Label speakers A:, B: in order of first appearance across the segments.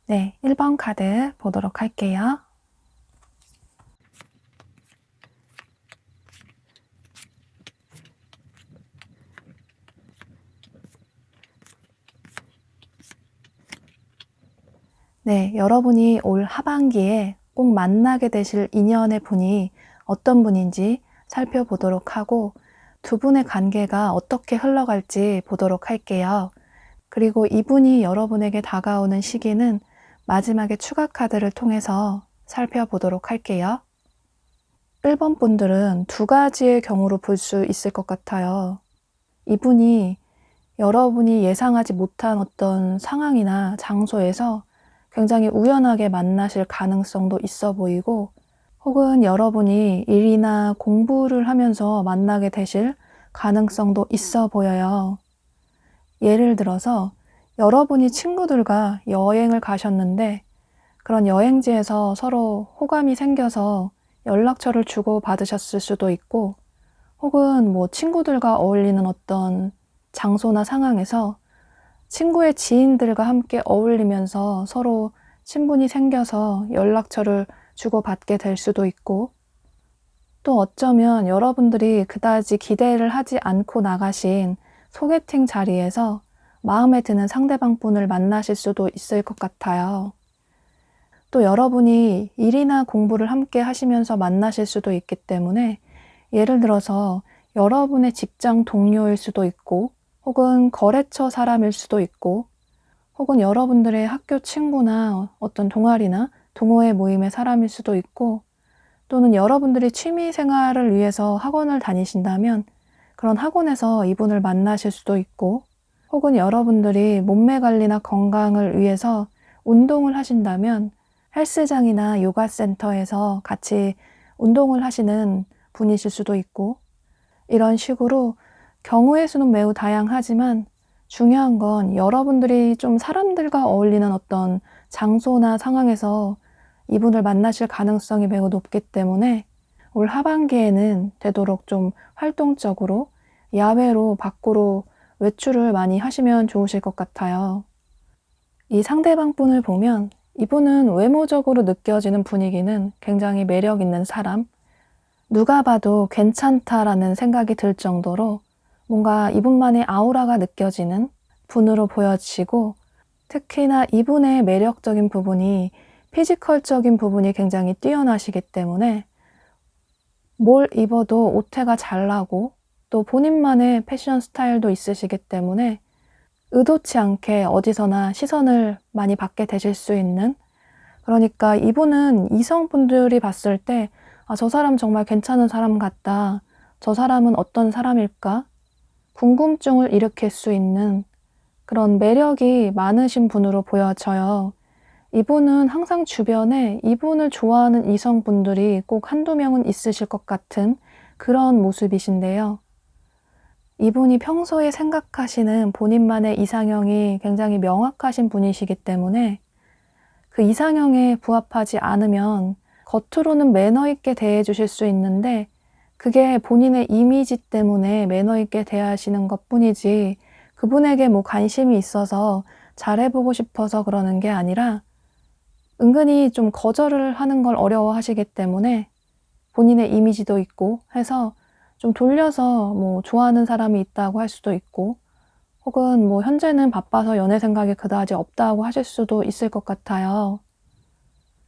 A: 네, 1번 카드 보도록 할게요. 네, 여러분이 올 하반기에 꼭 만나게 되실 인연의 분이 어떤 분인지 살펴보도록 하고 두 분의 관계가 어떻게 흘러갈지 보도록 할게요. 그리고 이분이 여러분에게 다가오는 시기는 마지막에 추가 카드를 통해서 살펴보도록 할게요. 1번 분들은 두 가지의 경우로 볼 수 있을 것 같아요. 이분이 여러분이 예상하지 못한 어떤 상황이나 장소에서 굉장히 우연하게 만나실 가능성도 있어 보이고, 혹은 여러분이 일이나 공부를 하면서 만나게 되실 가능성도 있어 보여요. 예를 들어서 여러분이 친구들과 여행을 가셨는데 그런 여행지에서 서로 호감이 생겨서 연락처를 주고받으셨을 수도 있고, 혹은 뭐 친구들과 어울리는 어떤 장소나 상황에서 친구의 지인들과 함께 어울리면서 서로 친분이 생겨서 연락처를 주고받게 될 수도 있고, 또 어쩌면 여러분들이 그다지 기대를 하지 않고 나가신 소개팅 자리에서 마음에 드는 상대방 분을 만나실 수도 있을 것 같아요. 또 여러분이 일이나 공부를 함께 하시면서 만나실 수도 있기 때문에, 예를 들어서 여러분의 직장 동료일 수도 있고, 혹은 거래처 사람일 수도 있고, 혹은 여러분들의 학교 친구나 어떤 동아리나 동호회 모임의 사람일 수도 있고, 또는 여러분들이 취미 생활을 위해서 학원을 다니신다면 그런 학원에서 이분을 만나실 수도 있고, 혹은 여러분들이 몸매 관리나 건강을 위해서 운동을 하신다면 헬스장이나 요가 센터에서 같이 운동을 하시는 분이실 수도 있고, 이런 식으로 경우의 수는 매우 다양하지만 중요한 건 여러분들이 좀 사람들과 어울리는 어떤 장소나 상황에서 이분을 만나실 가능성이 매우 높기 때문에 올 하반기에는 되도록 좀 활동적으로 야외로 밖으로 외출을 많이 하시면 좋으실 것 같아요. 이 상대방 분을 보면 이분은 외모적으로 느껴지는 분위기는 굉장히 매력 있는 사람, 누가 봐도 괜찮다라는 생각이 들 정도로 뭔가 이분만의 아우라가 느껴지는 분으로 보여지고, 특히나 이분의 매력적인 부분이 피지컬적인 부분이 굉장히 뛰어나시기 때문에 뭘 입어도 옷태가 잘 나고, 또 본인만의 패션 스타일도 있으시기 때문에 의도치 않게 어디서나 시선을 많이 받게 되실 수 있는, 그러니까 이분은 이성분들이 봤을 때 아, 저 사람 정말 괜찮은 사람 같다, 저 사람은 어떤 사람일까 궁금증을 일으킬 수 있는 그런 매력이 많으신 분으로 보여져요. 이분은 항상 주변에 이분을 좋아하는 이성분들이 꼭 한두 명은 있으실 것 같은 그런 모습이신데요. 이분이 평소에 생각하시는 본인만의 이상형이 굉장히 명확하신 분이시기 때문에 그 이상형에 부합하지 않으면 겉으로는 매너 있게 대해 주실 수 있는데, 그게 본인의 이미지 때문에 매너 있게 대하시는 것 뿐이지 그분에게 뭐 관심이 있어서 잘해보고 싶어서 그러는 게 아니라 은근히 좀 거절을 하는 걸 어려워하시기 때문에 본인의 이미지도 있고 해서 좀 돌려서 뭐 좋아하는 사람이 있다고 할 수도 있고, 혹은 뭐 현재는 바빠서 연애 생각이 그다지 없다고 하실 수도 있을 것 같아요.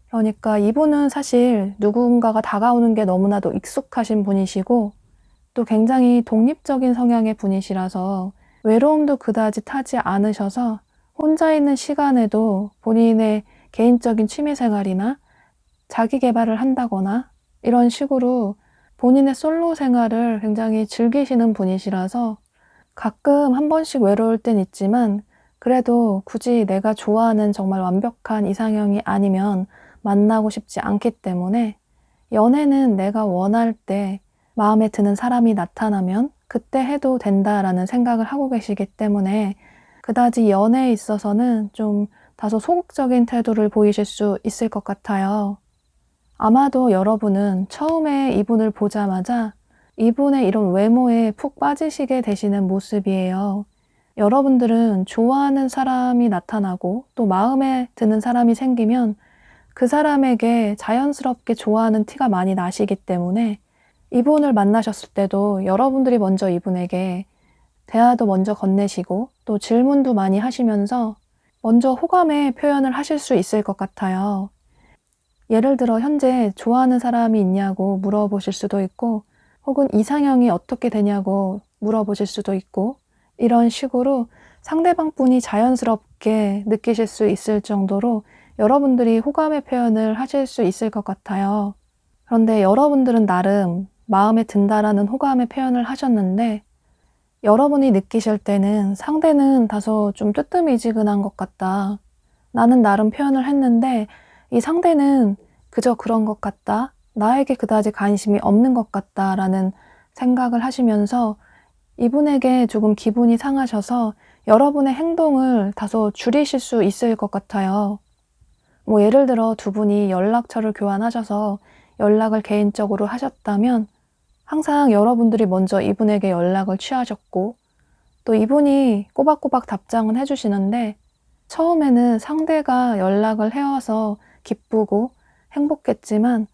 A: 그러니까 이분은 사실 누군가가 다가오는 게 너무나도 익숙하신 분이시고, 또 굉장히 독립적인 성향의 분이시라서 외로움도 그다지 타지 않으셔서 혼자 있는 시간에도 본인의 개인적인 취미 생활이나 자기 개발을 한다거나 이런 식으로 본인의 솔로 생활을 굉장히 즐기시는 분이시라서 가끔 한 번씩 외로울 땐 있지만 그래도 굳이 내가 좋아하는 정말 완벽한 이상형이 아니면 만나고 싶지 않기 때문에 연애는 내가 원할 때 마음에 드는 사람이 나타나면 그때 해도 된다라는 생각을 하고 계시기 때문에 그다지 연애에 있어서는 좀 다소 소극적인 태도를 보이실 수 있을 것 같아요. 아마도 여러분은 처음에 이분을 보자마자 이분의 이런 외모에 푹 빠지시게 되시는 모습이에요. 여러분들은 좋아하는 사람이 나타나고 또 마음에 드는 사람이 생기면 그 사람에게 자연스럽게 좋아하는 티가 많이 나시기 때문에 이분을 만나셨을 때도 여러분들이 먼저 이분에게 대화도 먼저 건네시고 또 질문도 많이 하시면서 먼저 호감의 표현을 하실 수 있을 것 같아요. 예를 들어 현재 좋아하는 사람이 있냐고 물어보실 수도 있고 혹은 이상형이 어떻게 되냐고 물어보실 수도 있고 이런 식으로 상대방 분이 자연스럽게 느끼실 수 있을 정도로 여러분들이 호감의 표현을 하실 수 있을 것 같아요. 그런데 여러분들은 나름 마음에 든다라는 호감의 표현을 하셨는데 여러분이 느끼실 때는 상대는 다소 좀 뜨뜻미지근한 것 같다. 나는 나름 표현을 했는데 이 상대는 그저 그런 것 같다. 나에게 그다지 관심이 없는 것 같다라는 생각을 하시면서 이분에게 조금 기분이 상하셔서 여러분의 행동을 다소 줄이실 수 있을 것 같아요. 뭐 예를 들어 두 분이 연락처를 교환하셔서 연락을 개인적으로 하셨다면 항상 여러분들이 먼저 이분에게 연락을 취하셨고 또 이분이 꼬박꼬박 답장은 해주시는데 처음에는 상대가 연락을 해와서 기쁘고 행복했지만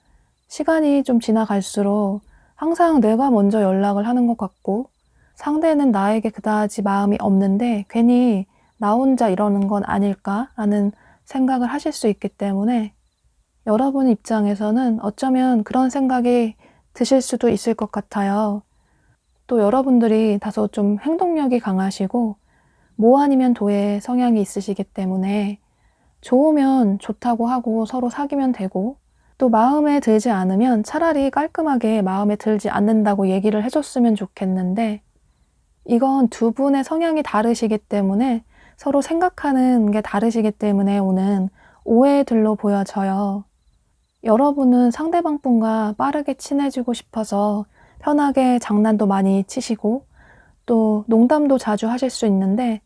A: 시간이 좀 지나갈수록 항상 내가 먼저 연락을 하는 것 같고 상대는 나에게 그다지 마음이 없는데 괜히 나 혼자 이러는 건 아닐까라는 생각을 하실 수 있기 때문에 여러분 입장에서는 어쩌면 그런 생각이 드실 수도 있을 것 같아요. 또 여러분들이 다소 좀 행동력이 강하시고 뭐 아니면 도의 성향이 있으시기 때문에 좋으면 좋다고 하고 서로 사귀면 되고 또 마음에 들지 않으면 차라리 깔끔하게 마음에 들지 않는다고 얘기를 해줬으면 좋겠는데 이건 두 분의 성향이 다르시기 때문에 서로 생각하는 게 다르시기 때문에 오는 오해들로 보여져요. 여러분은 상대방 분과 빠르게 친해지고 싶어서 편하게 장난도 많이 치시고 또 농담도 자주 하실 수 있는데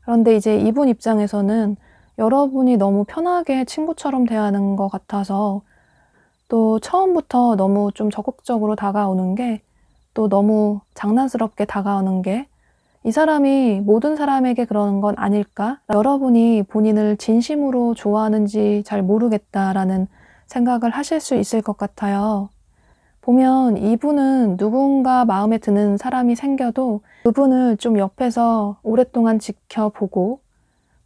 A: 그런데 이제 이분 입장에서는 여러분이 너무 편하게 친구처럼 대하는 것 같아서 또 처음부터 너무 좀 적극적으로 다가오는 게 또 너무 장난스럽게 다가오는 게 이 사람이 모든 사람에게 그러는 건 아닐까? 여러분이 본인을 진심으로 좋아하는지 잘 모르겠다라는 생각을 하실 수 있을 것 같아요. 보면 이분은 누군가 마음에 드는 사람이 생겨도 그분을 좀 옆에서 오랫동안 지켜보고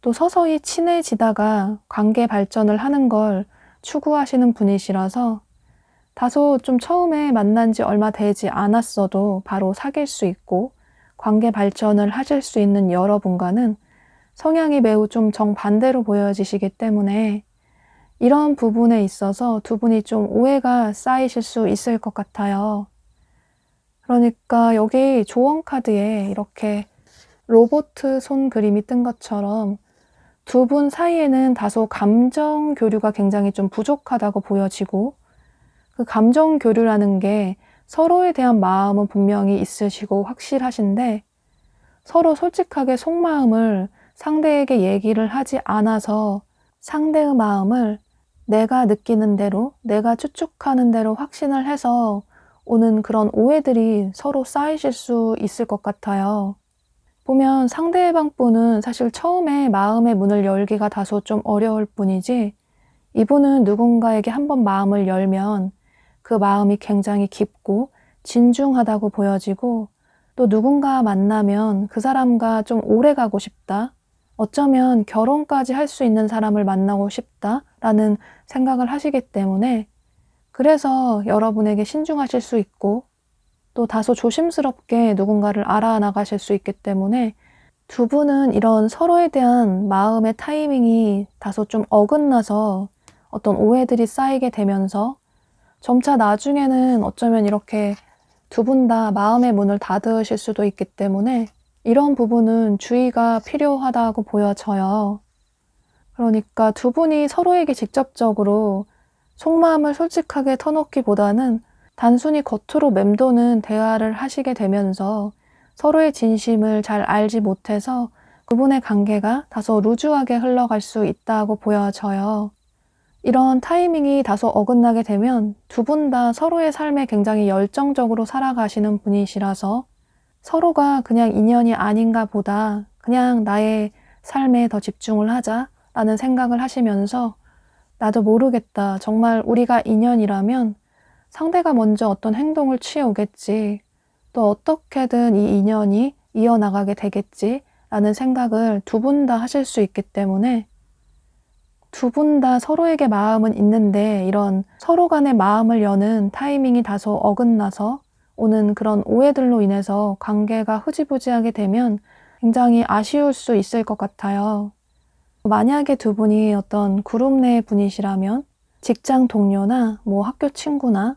A: 또 서서히 친해지다가 관계 발전을 하는 걸 추구하시는 분이시라서 다소 좀 처음에 만난 지 얼마 되지 않았어도 바로 사귈 수 있고 관계 발전을 하실 수 있는 여러분과는 성향이 매우 좀 정반대로 보여지시기 때문에 이런 부분에 있어서 두 분이 좀 오해가 쌓이실 수 있을 것 같아요. 그러니까 여기 조언 카드에 이렇게 로봇 손 그림이 뜬 것처럼 두 분 사이에는 다소 감정 교류가 굉장히 좀 부족하다고 보여지고 그 감정 교류라는 게 서로에 대한 마음은 분명히 있으시고 확실하신데 서로 솔직하게 속마음을 상대에게 얘기를 하지 않아서 상대의 마음을 내가 느끼는 대로, 내가 추측하는 대로 확신을 해서 오는 그런 오해들이 서로 쌓이실 수 있을 것 같아요. 보면 상대방 분은 사실 처음에 마음의 문을 열기가 다소 좀 어려울 뿐이지 이분은 누군가에게 한번 마음을 열면 그 마음이 굉장히 깊고 진중하다고 보여지고 또 누군가 만나면 그 사람과 좀 오래 가고 싶다. 어쩌면 결혼까지 할 수 있는 사람을 만나고 싶다라는 생각을 하시기 때문에 그래서 여러분에게 신중하실 수 있고 또 다소 조심스럽게 누군가를 알아나가실 수 있기 때문에 두 분은 이런 서로에 대한 마음의 타이밍이 다소 좀 어긋나서 어떤 오해들이 쌓이게 되면서 점차 나중에는 어쩌면 이렇게 두 분 다 마음의 문을 닫으실 수도 있기 때문에 이런 부분은 주의가 필요하다고 보여져요. 그러니까 두 분이 서로에게 직접적으로 속마음을 솔직하게 터놓기보다는 단순히 겉으로 맴도는 대화를 하시게 되면서 서로의 진심을 잘 알지 못해서 그분의 관계가 다소 루즈하게 흘러갈 수 있다고 보여져요. 이런 타이밍이 다소 어긋나게 되면 두 분 다 서로의 삶에 굉장히 열정적으로 살아가시는 분이시라서 서로가 그냥 인연이 아닌가 보다 그냥 나의 삶에 더 집중을 하자라는 생각을 하시면서 나도 모르겠다. 정말 우리가 인연이라면 상대가 먼저 어떤 행동을 취해오겠지. 또 어떻게든 이 인연이 이어나가게 되겠지라는 생각을 두 분 다 하실 수 있기 때문에 두 분 다 서로에게 마음은 있는데 이런 서로 간의 마음을 여는 타이밍이 다소 어긋나서 오는 그런 오해들로 인해서 관계가 흐지부지하게 되면 굉장히 아쉬울 수 있을 것 같아요. 만약에 두 분이 어떤 그룹 내 분이시라면 직장 동료나 뭐 학교 친구나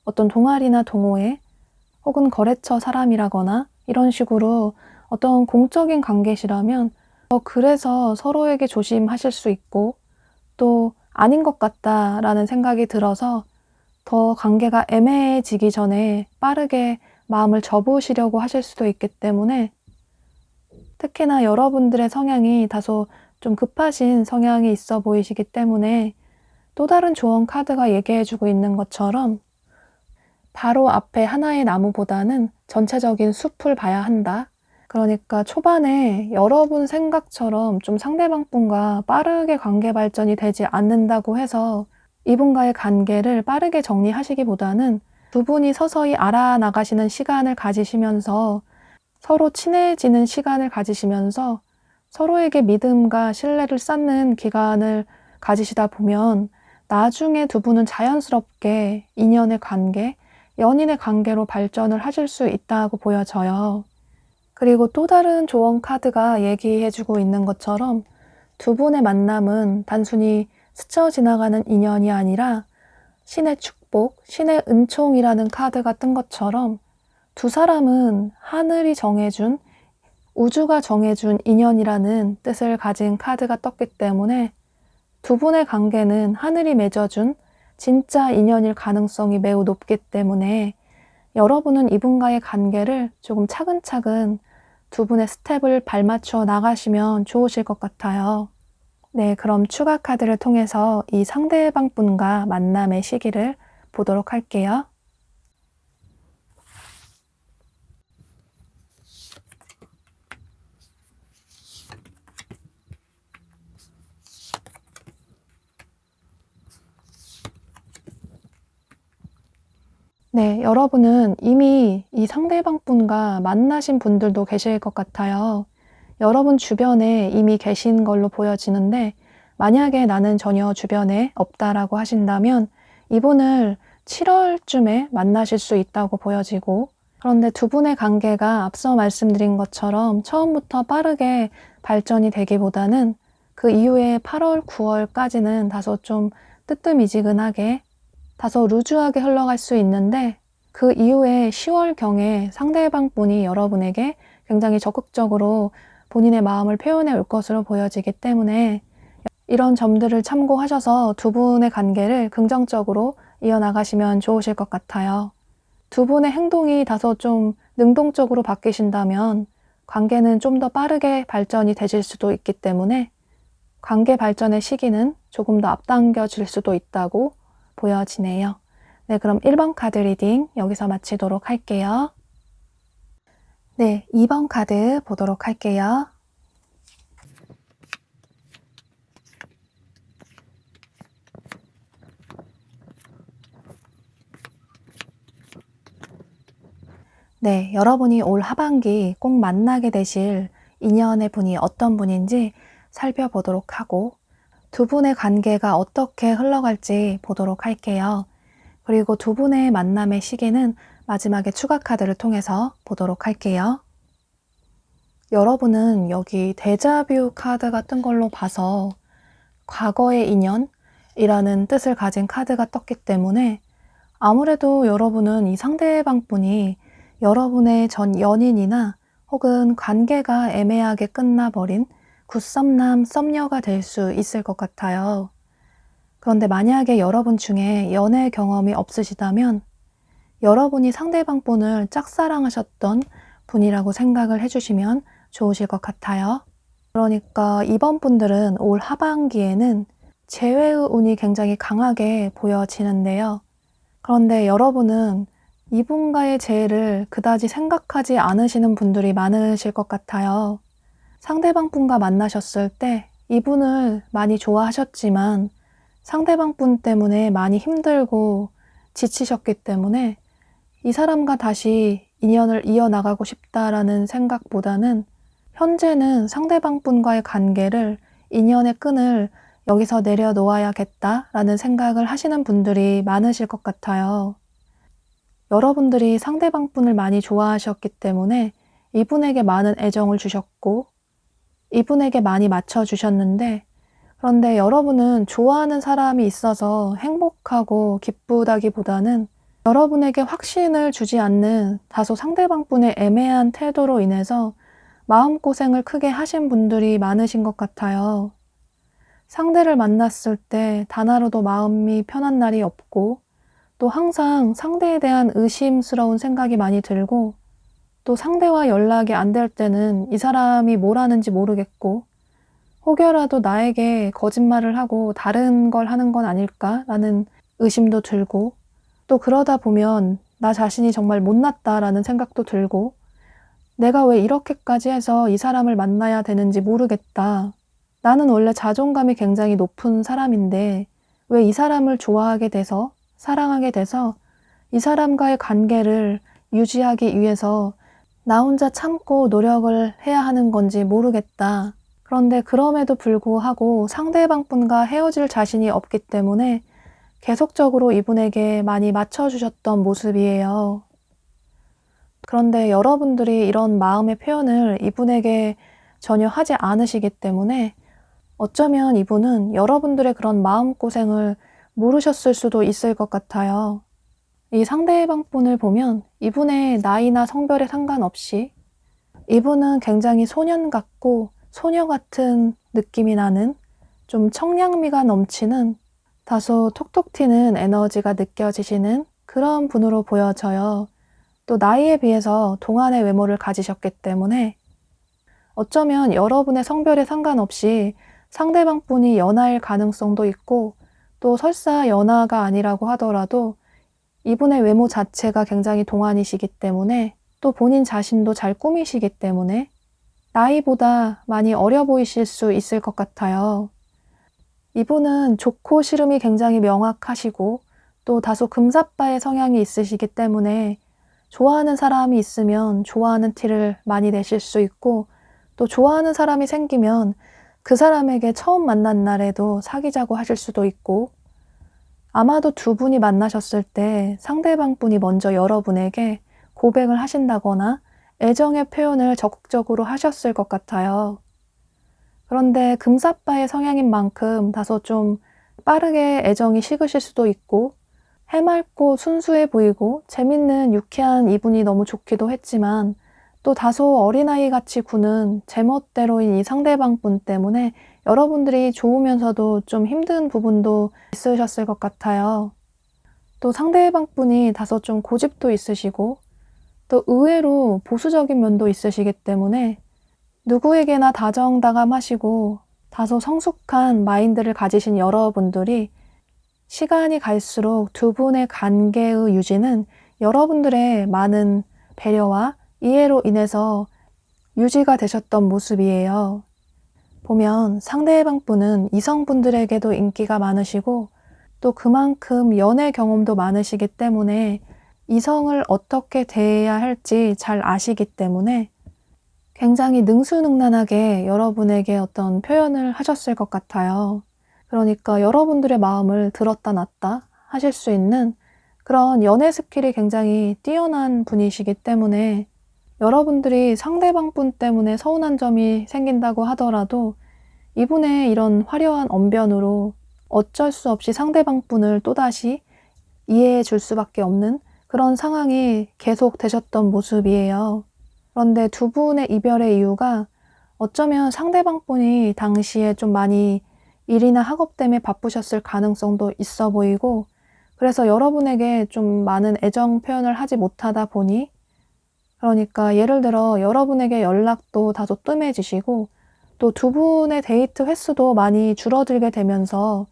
A: 어떤 동아리나 동호회 혹은 거래처 사람이라거나 이런 식으로 어떤 공적인 관계시라면 그래서 서로에게 조심하실 수 있고 또 아닌 것 같다라는 생각이 들어서 더 관계가 애매해지기 전에 빠르게 마음을 접으시려고 하실 수도 있기 때문에 특히나 여러분들의 성향이 다소 좀 급하신 성향이 있어 보이시기 때문에 또 다른 조언 카드가 얘기해주고 있는 것처럼 바로 앞에 하나의 나무보다는 전체적인 숲을 봐야 한다. 그러니까 초반에 여러분 생각처럼 좀 상대방 분과 빠르게 관계 발전이 되지 않는다고 해서 이분과의 관계를 빠르게 정리하시기보다는 두 분이 서서히 알아나가시는 시간을 가지시면서 서로 친해지는 시간을 가지시면서 서로에게 믿음과 신뢰를 쌓는 기간을 가지시다 보면 나중에 두 분은 자연스럽게 인연의 관계, 연인의 관계로 발전을 하실 수 있다고 보여져요. 그리고 또 다른 조언 카드가 얘기해주고 있는 것처럼 두 분의 만남은 단순히 스쳐 지나가는 인연이 아니라 신의 축복, 신의 은총이라는 카드가 뜬 것처럼 두 사람은 하늘이 정해준, 우주가 정해준 인연이라는 뜻을 가진 카드가 떴기 때문에 두 분의 관계는 하늘이 맺어준 진짜 인연일 가능성이 매우 높기 때문에 여러분은 이분과의 관계를 조금 차근차근 두 분의 스텝을 발맞춰 나가시면 좋으실 것 같아요. 네, 그럼 추가 카드를 통해서 이 상대방 분과 만남의 시기를 보도록 할게요. 네, 여러분은 이미 이 상대방 분과 만나신 분들도 계실 것 같아요. 여러분 주변에 이미 계신 걸로 보여지는데 만약에 나는 전혀 주변에 없다라고 하신다면 이분을 7월쯤에 만나실 수 있다고 보여지고 그런데 두 분의 관계가 앞서 말씀드린 것처럼 처음부터 빠르게 발전이 되기보다는 그 이후에 8월, 9월까지는 다소 좀 뜨뜻미지근하게 다소 루즈하게 흘러갈 수 있는데 그 이후에 10월경에 상대방 분이 여러분에게 굉장히 적극적으로 본인의 마음을 표현해 올 것으로 보여지기 때문에 이런 점들을 참고하셔서 두 분의 관계를 긍정적으로 이어나가시면 좋으실 것 같아요. 두 분의 행동이 다소 좀 능동적으로 바뀌신다면 관계는 좀 더 빠르게 발전이 되실 수도 있기 때문에 관계 발전의 시기는 조금 더 앞당겨질 수도 있다고 보여지네요. 네, 그럼 1번 카드 리딩 여기서 마치도록 할게요. 네, 2번 카드 보도록 할게요. 네, 여러분이 올 하반기 꼭 만나게 되실 인연의 분이 어떤 분인지 살펴보도록 하고 두 분의 관계가 어떻게 흘러갈지 보도록 할게요. 그리고 두 분의 만남의 시기는 마지막에 추가 카드를 통해서 보도록 할게요. 여러분은 여기 데자뷰 카드가 뜬 걸로 봐서 과거의 인연이라는 뜻을 가진 카드가 떴기 때문에 아무래도 여러분은 이 상대방 분이 여러분의 전 연인이나 혹은 관계가 애매하게 끝나버린 굿썸남 썸녀가 될 수 있을 것 같아요. 그런데 만약에 여러분 중에 연애 경험이 없으시다면 여러분이 상대방 분을 짝사랑하셨던 분이라고 생각을 해주시면 좋으실 것 같아요. 그러니까 이번 분들은 올 하반기에는 재회의 운이 굉장히 강하게 보여지는데요. 그런데 여러분은 이분과의 재회를 그다지 생각하지 않으시는 분들이 많으실 것 같아요. 상대방분과 만나셨을 때 이분을 많이 좋아하셨지만 상대방분 때문에 많이 힘들고 지치셨기 때문에 이 사람과 다시 인연을 이어나가고 싶다라는 생각보다는 현재는 상대방분과의 관계를, 인연의 끈을 여기서 내려놓아야겠다라는 생각을 하시는 분들이 많으실 것 같아요. 여러분들이 상대방분을 많이 좋아하셨기 때문에 이분에게 많은 애정을 주셨고 이분에게 많이 맞춰주셨는데, 그런데 여러분은 좋아하는 사람이 있어서 행복하고 기쁘다기보다는 여러분에게 확신을 주지 않는 다소 상대방분의 애매한 태도로 인해서 마음고생을 크게 하신 분들이 많으신 것 같아요. 상대를 만났을 때 단 하루도 마음이 편한 날이 없고, 또 항상 상대에 대한 의심스러운 생각이 많이 들고, 또 상대와 연락이 안 될 때는 이 사람이 뭘 하는지 모르겠고, 혹여라도 나에게 거짓말을 하고 다른 걸 하는 건 아닐까라는 의심도 들고, 또 그러다 보면 나 자신이 정말 못났다라는 생각도 들고, 내가 왜 이렇게까지 해서 이 사람을 만나야 되는지 모르겠다. 나는 원래 자존감이 굉장히 높은 사람인데 왜 이 사람을 좋아하게 돼서, 사랑하게 돼서 이 사람과의 관계를 유지하기 위해서 나 혼자 참고 노력을 해야 하는 건지 모르겠다. 그런데 그럼에도 불구하고 상대방분과 헤어질 자신이 없기 때문에 계속적으로 이분에게 많이 맞춰주셨던 모습이에요. 그런데 여러분들이 이런 마음의 표현을 이분에게 전혀 하지 않으시기 때문에 어쩌면 이분은 여러분들의 그런 마음고생을 모르셨을 수도 있을 것 같아요. 이 상대방분을 보면 이분의 나이나 성별에 상관없이 이분은 굉장히 소년 같고 소녀 같은 느낌이 나는, 좀 청량미가 넘치는, 다소 톡톡 튀는 에너지가 느껴지시는 그런 분으로 보여져요. 또 나이에 비해서 동안의 외모를 가지셨기 때문에 어쩌면 여러분의 성별에 상관없이 상대방 분이 연하일 가능성도 있고, 또 설사 연하가 아니라고 하더라도 이분의 외모 자체가 굉장히 동안이시기 때문에, 또 본인 자신도 잘 꾸미시기 때문에 나이보다 많이 어려 보이실 수 있을 것 같아요. 이분은 좋고 싫음이 굉장히 명확하시고 또 다소 금사빠의 성향이 있으시기 때문에 좋아하는 사람이 있으면 좋아하는 티를 많이 내실 수 있고, 또 좋아하는 사람이 생기면 그 사람에게 처음 만난 날에도 사귀자고 하실 수도 있고, 아마도 두 분이 만나셨을 때 상대방 분이 먼저 여러분에게 고백을 하신다거나 애정의 표현을 적극적으로 하셨을 것 같아요. 그런데 금사빠의 성향인 만큼 다소 좀 빠르게 애정이 식으실 수도 있고, 해맑고 순수해 보이고 재밌는 유쾌한 이분이 너무 좋기도 했지만 또 다소 어린아이 같이 구는 제멋대로인 이 상대방 분 때문에 여러분들이 좋으면서도 좀 힘든 부분도 있으셨을 것 같아요. 또 상대방 분이 다소 좀 고집도 있으시고 또 의외로 보수적인 면도 있으시기 때문에 누구에게나 다정다감하시고 다소 성숙한 마인드를 가지신 여러분들이 시간이 갈수록 두 분의 관계의 유지는 여러분들의 많은 배려와 이해로 인해서 유지가 되셨던 모습이에요. 보면 상대방 분은 이성분들에게도 인기가 많으시고 또 그만큼 연애 경험도 많으시기 때문에 이성을 어떻게 대해야 할지 잘 아시기 때문에 굉장히 능수능란하게 여러분에게 어떤 표현을 하셨을 것 같아요. 그러니까 여러분들의 마음을 들었다 놨다 하실 수 있는 그런 연애 스킬이 굉장히 뛰어난 분이시기 때문에 여러분들이 상대방 분 때문에 서운한 점이 생긴다고 하더라도 이분의 이런 화려한 언변으로 어쩔 수 없이 상대방 분을 또다시 이해해 줄 수밖에 없는 그런 상황이 계속 되셨던 모습이에요. 그런데 두 분의 이별의 이유가 어쩌면 상대방 분이 당시에 좀 많이 일이나 학업 때문에 바쁘셨을 가능성도 있어 보이고, 그래서 여러분에게 좀 많은 애정 표현을 하지 못하다 보니, 그러니까 예를 들어 여러분에게 연락도 다소 뜸해지시고 또 두 분의 데이트 횟수도 많이 줄어들게 되면서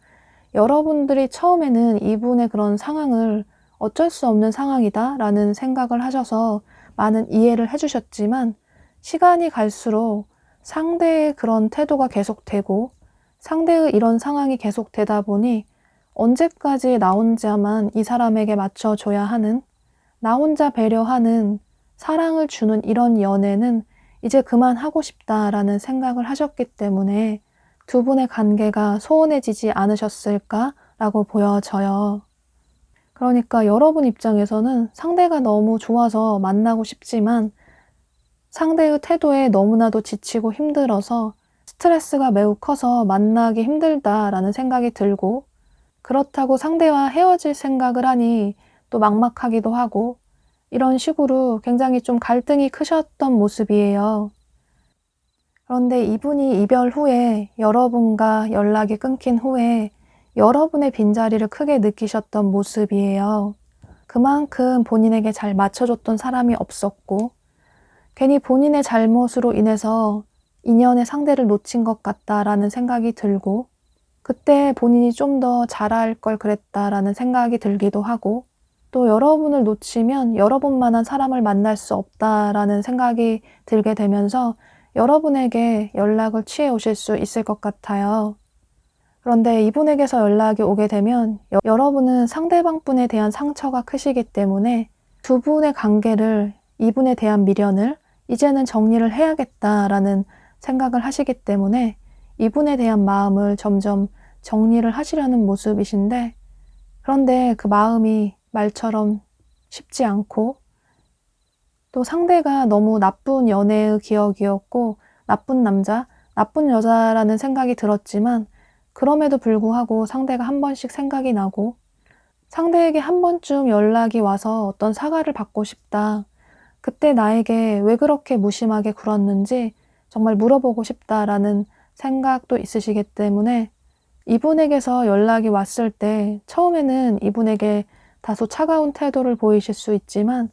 A: 여러분들이 처음에는 이분의 그런 상황을 어쩔 수 없는 상황이다 라는 생각을 하셔서 많은 이해를 해주셨지만 시간이 갈수록 상대의 그런 태도가 계속되고 상대의 이런 상황이 계속되다 보니 언제까지 나 혼자만 이 사람에게 맞춰줘야 하는, 나 혼자 배려하는, 사랑을 주는 이런 연애는 이제 그만하고 싶다라는 생각을 하셨기 때문에 두 분의 관계가 소원해지지 않으셨을까라고 보여져요. 그러니까 여러분 입장에서는 상대가 너무 좋아서 만나고 싶지만 상대의 태도에 너무나도 지치고 힘들어서 스트레스가 매우 커서 만나기 힘들다라는 생각이 들고, 그렇다고 상대와 헤어질 생각을 하니 또 막막하기도 하고, 이런 식으로 굉장히 좀 갈등이 크셨던 모습이에요. 그런데 이분이 이별 후에 여러분과 연락이 끊긴 후에 여러분의 빈자리를 크게 느끼셨던 모습이에요. 그만큼 본인에게 잘 맞춰줬던 사람이 없었고 괜히 본인의 잘못으로 인해서 인연의 상대를 놓친 것 같다라는 생각이 들고, 그때 본인이 좀 더 잘할 걸 그랬다라는 생각이 들기도 하고, 또 여러분을 놓치면 여러분만한 사람을 만날 수 없다라는 생각이 들게 되면서 여러분에게 연락을 취해 오실 수 있을 것 같아요. 그런데 이분에게서 연락이 오게 되면 여러분은 상대방 분에 대한 상처가 크시기 때문에 두 분의 관계를, 이분에 대한 미련을 이제는 정리를 해야겠다라는 생각을 하시기 때문에 이분에 대한 마음을 점점 정리를 하시려는 모습이신데, 그런데 그 마음이 말처럼 쉽지 않고, 또 상대가 너무 나쁜 연애의 기억이었고 나쁜 남자, 나쁜 여자라는 생각이 들었지만 그럼에도 불구하고 상대가 한 번씩 생각이 나고 상대에게 한 번쯤 연락이 와서 어떤 사과를 받고 싶다. 그때 나에게 왜 그렇게 무심하게 굴었는지 정말 물어보고 싶다라는 생각도 있으시기 때문에 이분에게서 연락이 왔을 때 처음에는 이분에게 다소 차가운 태도를 보이실 수 있지만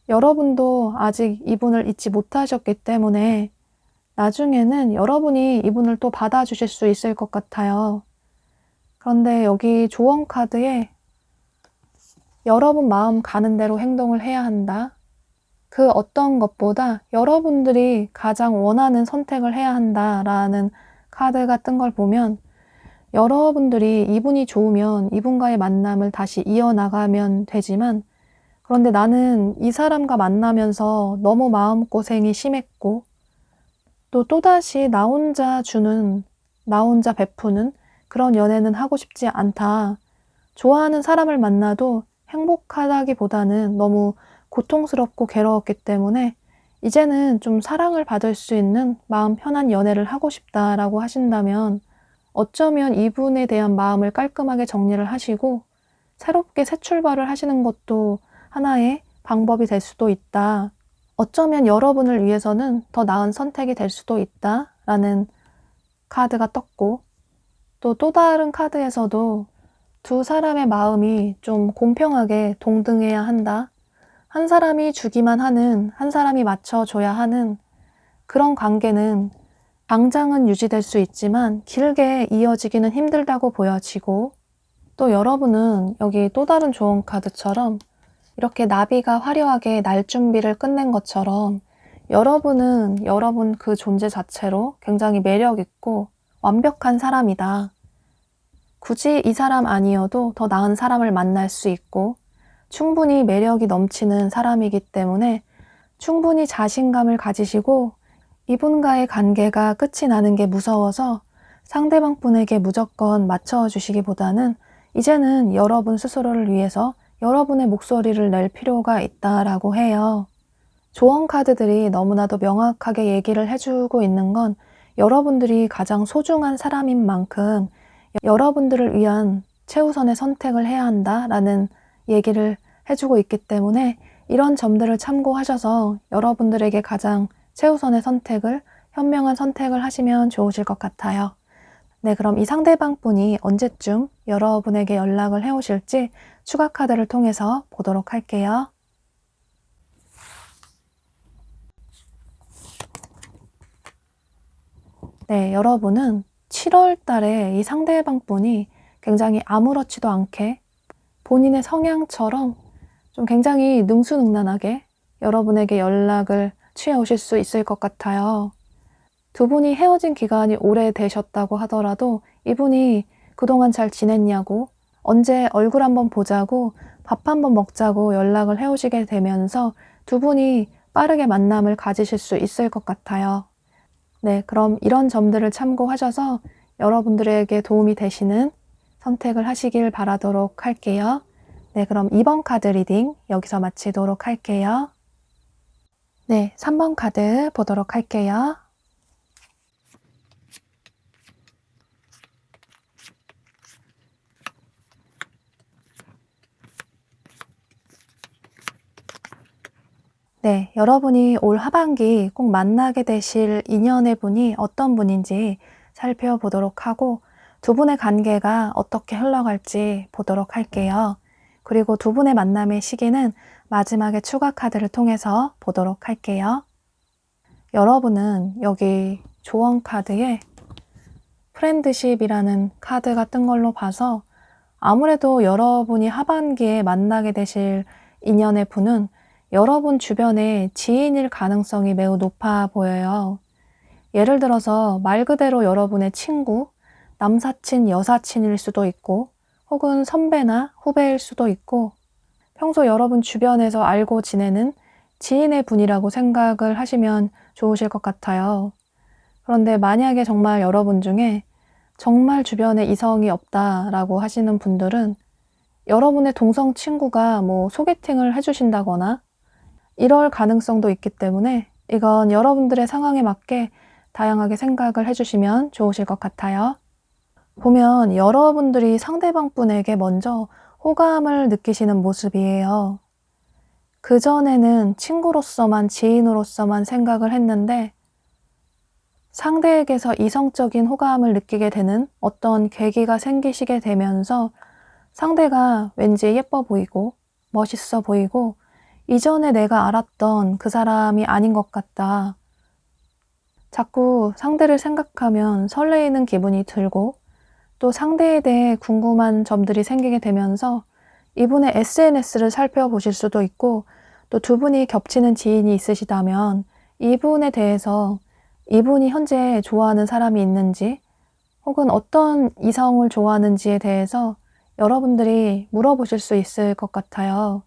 A: 여러분도 아직 이분을 잊지 못하셨기 때문에 나중에는 여러분이 이분을 또 받아주실 수 있을 것 같아요. 그런데 여기 조언 카드에 여러분 마음 가는 대로 행동을 해야 한다. 그 어떤 것보다 여러분들이 가장 원하는 선택을 해야 한다라는 카드가 뜬 걸 보면 여러분들이 이분이 좋으면 이분과의 만남을 다시 이어나가면 되지만, 그런데 나는 이 사람과 만나면서 너무 마음고생이 심했고 또다시 나 혼자 주는, 나 혼자 베푸는 그런 연애는 하고 싶지 않다. 좋아하는 사람을 만나도 행복하다기보다는 너무 고통스럽고 괴로웠기 때문에 이제는 좀 사랑을 받을 수 있는 마음 편한 연애를 하고 싶다라고 하신다면 어쩌면 이분에 대한 마음을 깔끔하게 정리를 하시고 새롭게 새 출발을 하시는 것도 하나의 방법이 될 수도 있다. 어쩌면 여러분을 위해서는 더 나은 선택이 될 수도 있다라는 카드가 떴고, 또 다른 카드에서도 두 사람의 마음이 좀 공평하게 동등해야 한다. 한 사람이 주기만 하는, 한 사람이 맞춰줘야 하는 그런 관계는 당장은 유지될 수 있지만 길게 이어지기는 힘들다고 보여지고, 또 여러분은 여기 또 다른 조언 카드처럼 이렇게 나비가 화려하게 날 준비를 끝낸 것처럼 여러분은 여러분 그 존재 자체로 굉장히 매력 있고 완벽한 사람이다. 굳이 이 사람 아니어도 더 나은 사람을 만날 수 있고 충분히 매력이 넘치는 사람이기 때문에 충분히 자신감을 가지시고 이분과의 관계가 끝이 나는 게 무서워서 상대방 분에게 무조건 맞춰주시기보다는 이제는 여러분 스스로를 위해서 여러분의 목소리를 낼 필요가 있다라고 해요. 조언 카드들이 너무나도 명확하게 얘기를 해주고 있는 건 여러분들이 가장 소중한 사람인 만큼 여러분들을 위한 최우선의 선택을 해야 한다라는 얘기를 해주고 있기 때문에 이런 점들을 참고하셔서 여러분들에게 가장 최우선의 선택을, 현명한 선택을 하시면 좋으실 것 같아요. 네, 그럼 이 상대방 분이 언제쯤 여러분에게 연락을 해오실지 추가 카드를 통해서 보도록 할게요. 네, 여러분은 7월 달에 이 상대방 분이 굉장히 아무렇지도 않게 본인의 성향처럼 좀 굉장히 능수능란하게 여러분에게 연락을 취해 오실 수 있을 것 같아요. 두 분이 헤어진 기간이 오래되셨다고 하더라도 이분이 그동안 잘 지냈냐고, 언제 얼굴 한번 보자고, 밥 한번 먹자고 연락을 해오시게 되면서 두 분이 빠르게 만남을 가지실 수 있을 것 같아요. 네, 그럼 이런 점들을 참고하셔서 여러분들에게 도움이 되시는 선택을 하시길 바라도록 할게요. 네, 그럼 2번 카드 리딩 여기서 마치도록 할게요. 네, 3번 카드 보도록 할게요. 네, 여러분이 올 하반기 꼭 만나게 되실 인연의 분이 어떤 분인지 살펴보도록 하고 두 분의 관계가 어떻게 흘러갈지 보도록 할게요. 그리고 두 분의 만남의 시기는 마지막에 추가 카드를 통해서 보도록 할게요. 여러분은 여기 조언 카드에 프렌드십이라는 카드가 뜬 걸로 봐서 아무래도 여러분이 하반기에 만나게 되실 인연의 분은 여러분 주변에 지인일 가능성이 매우 높아 보여요. 예를 들어서 말 그대로 여러분의 친구, 남사친, 여사친일 수도 있고 혹은 선배나 후배일 수도 있고 평소 여러분 주변에서 알고 지내는 지인의 분이라고 생각을 하시면 좋으실 것 같아요. 그런데 만약에 정말 여러분 중에 정말 주변에 이성이 없다라고 하시는 분들은 여러분의 동성 친구가 뭐 소개팅을 해주신다거나 이럴 가능성도 있기 때문에 이건 여러분들의 상황에 맞게 다양하게 생각을 해주시면 좋으실 것 같아요. 보면 여러분들이 상대방 분에게 먼저 호감을 느끼시는 모습이에요. 그전에는 친구로서만, 지인으로서만 생각을 했는데 상대에게서 이성적인 호감을 느끼게 되는 어떤 계기가 생기시게 되면서 상대가 왠지 예뻐 보이고 멋있어 보이고 이전에 내가 알았던 그 사람이 아닌 것 같다. 자꾸 상대를 생각하면 설레이는 기분이 들고 또 상대에 대해 궁금한 점들이 생기게 되면서 이분의 SNS를 살펴보실 수도 있고 또 두 분이 겹치는 지인이 있으시다면 이분에 대해서 이분이 현재 좋아하는 사람이 있는지 혹은 어떤 이성을 좋아하는지에 대해서 여러분들이 물어보실 수 있을 것 같아요.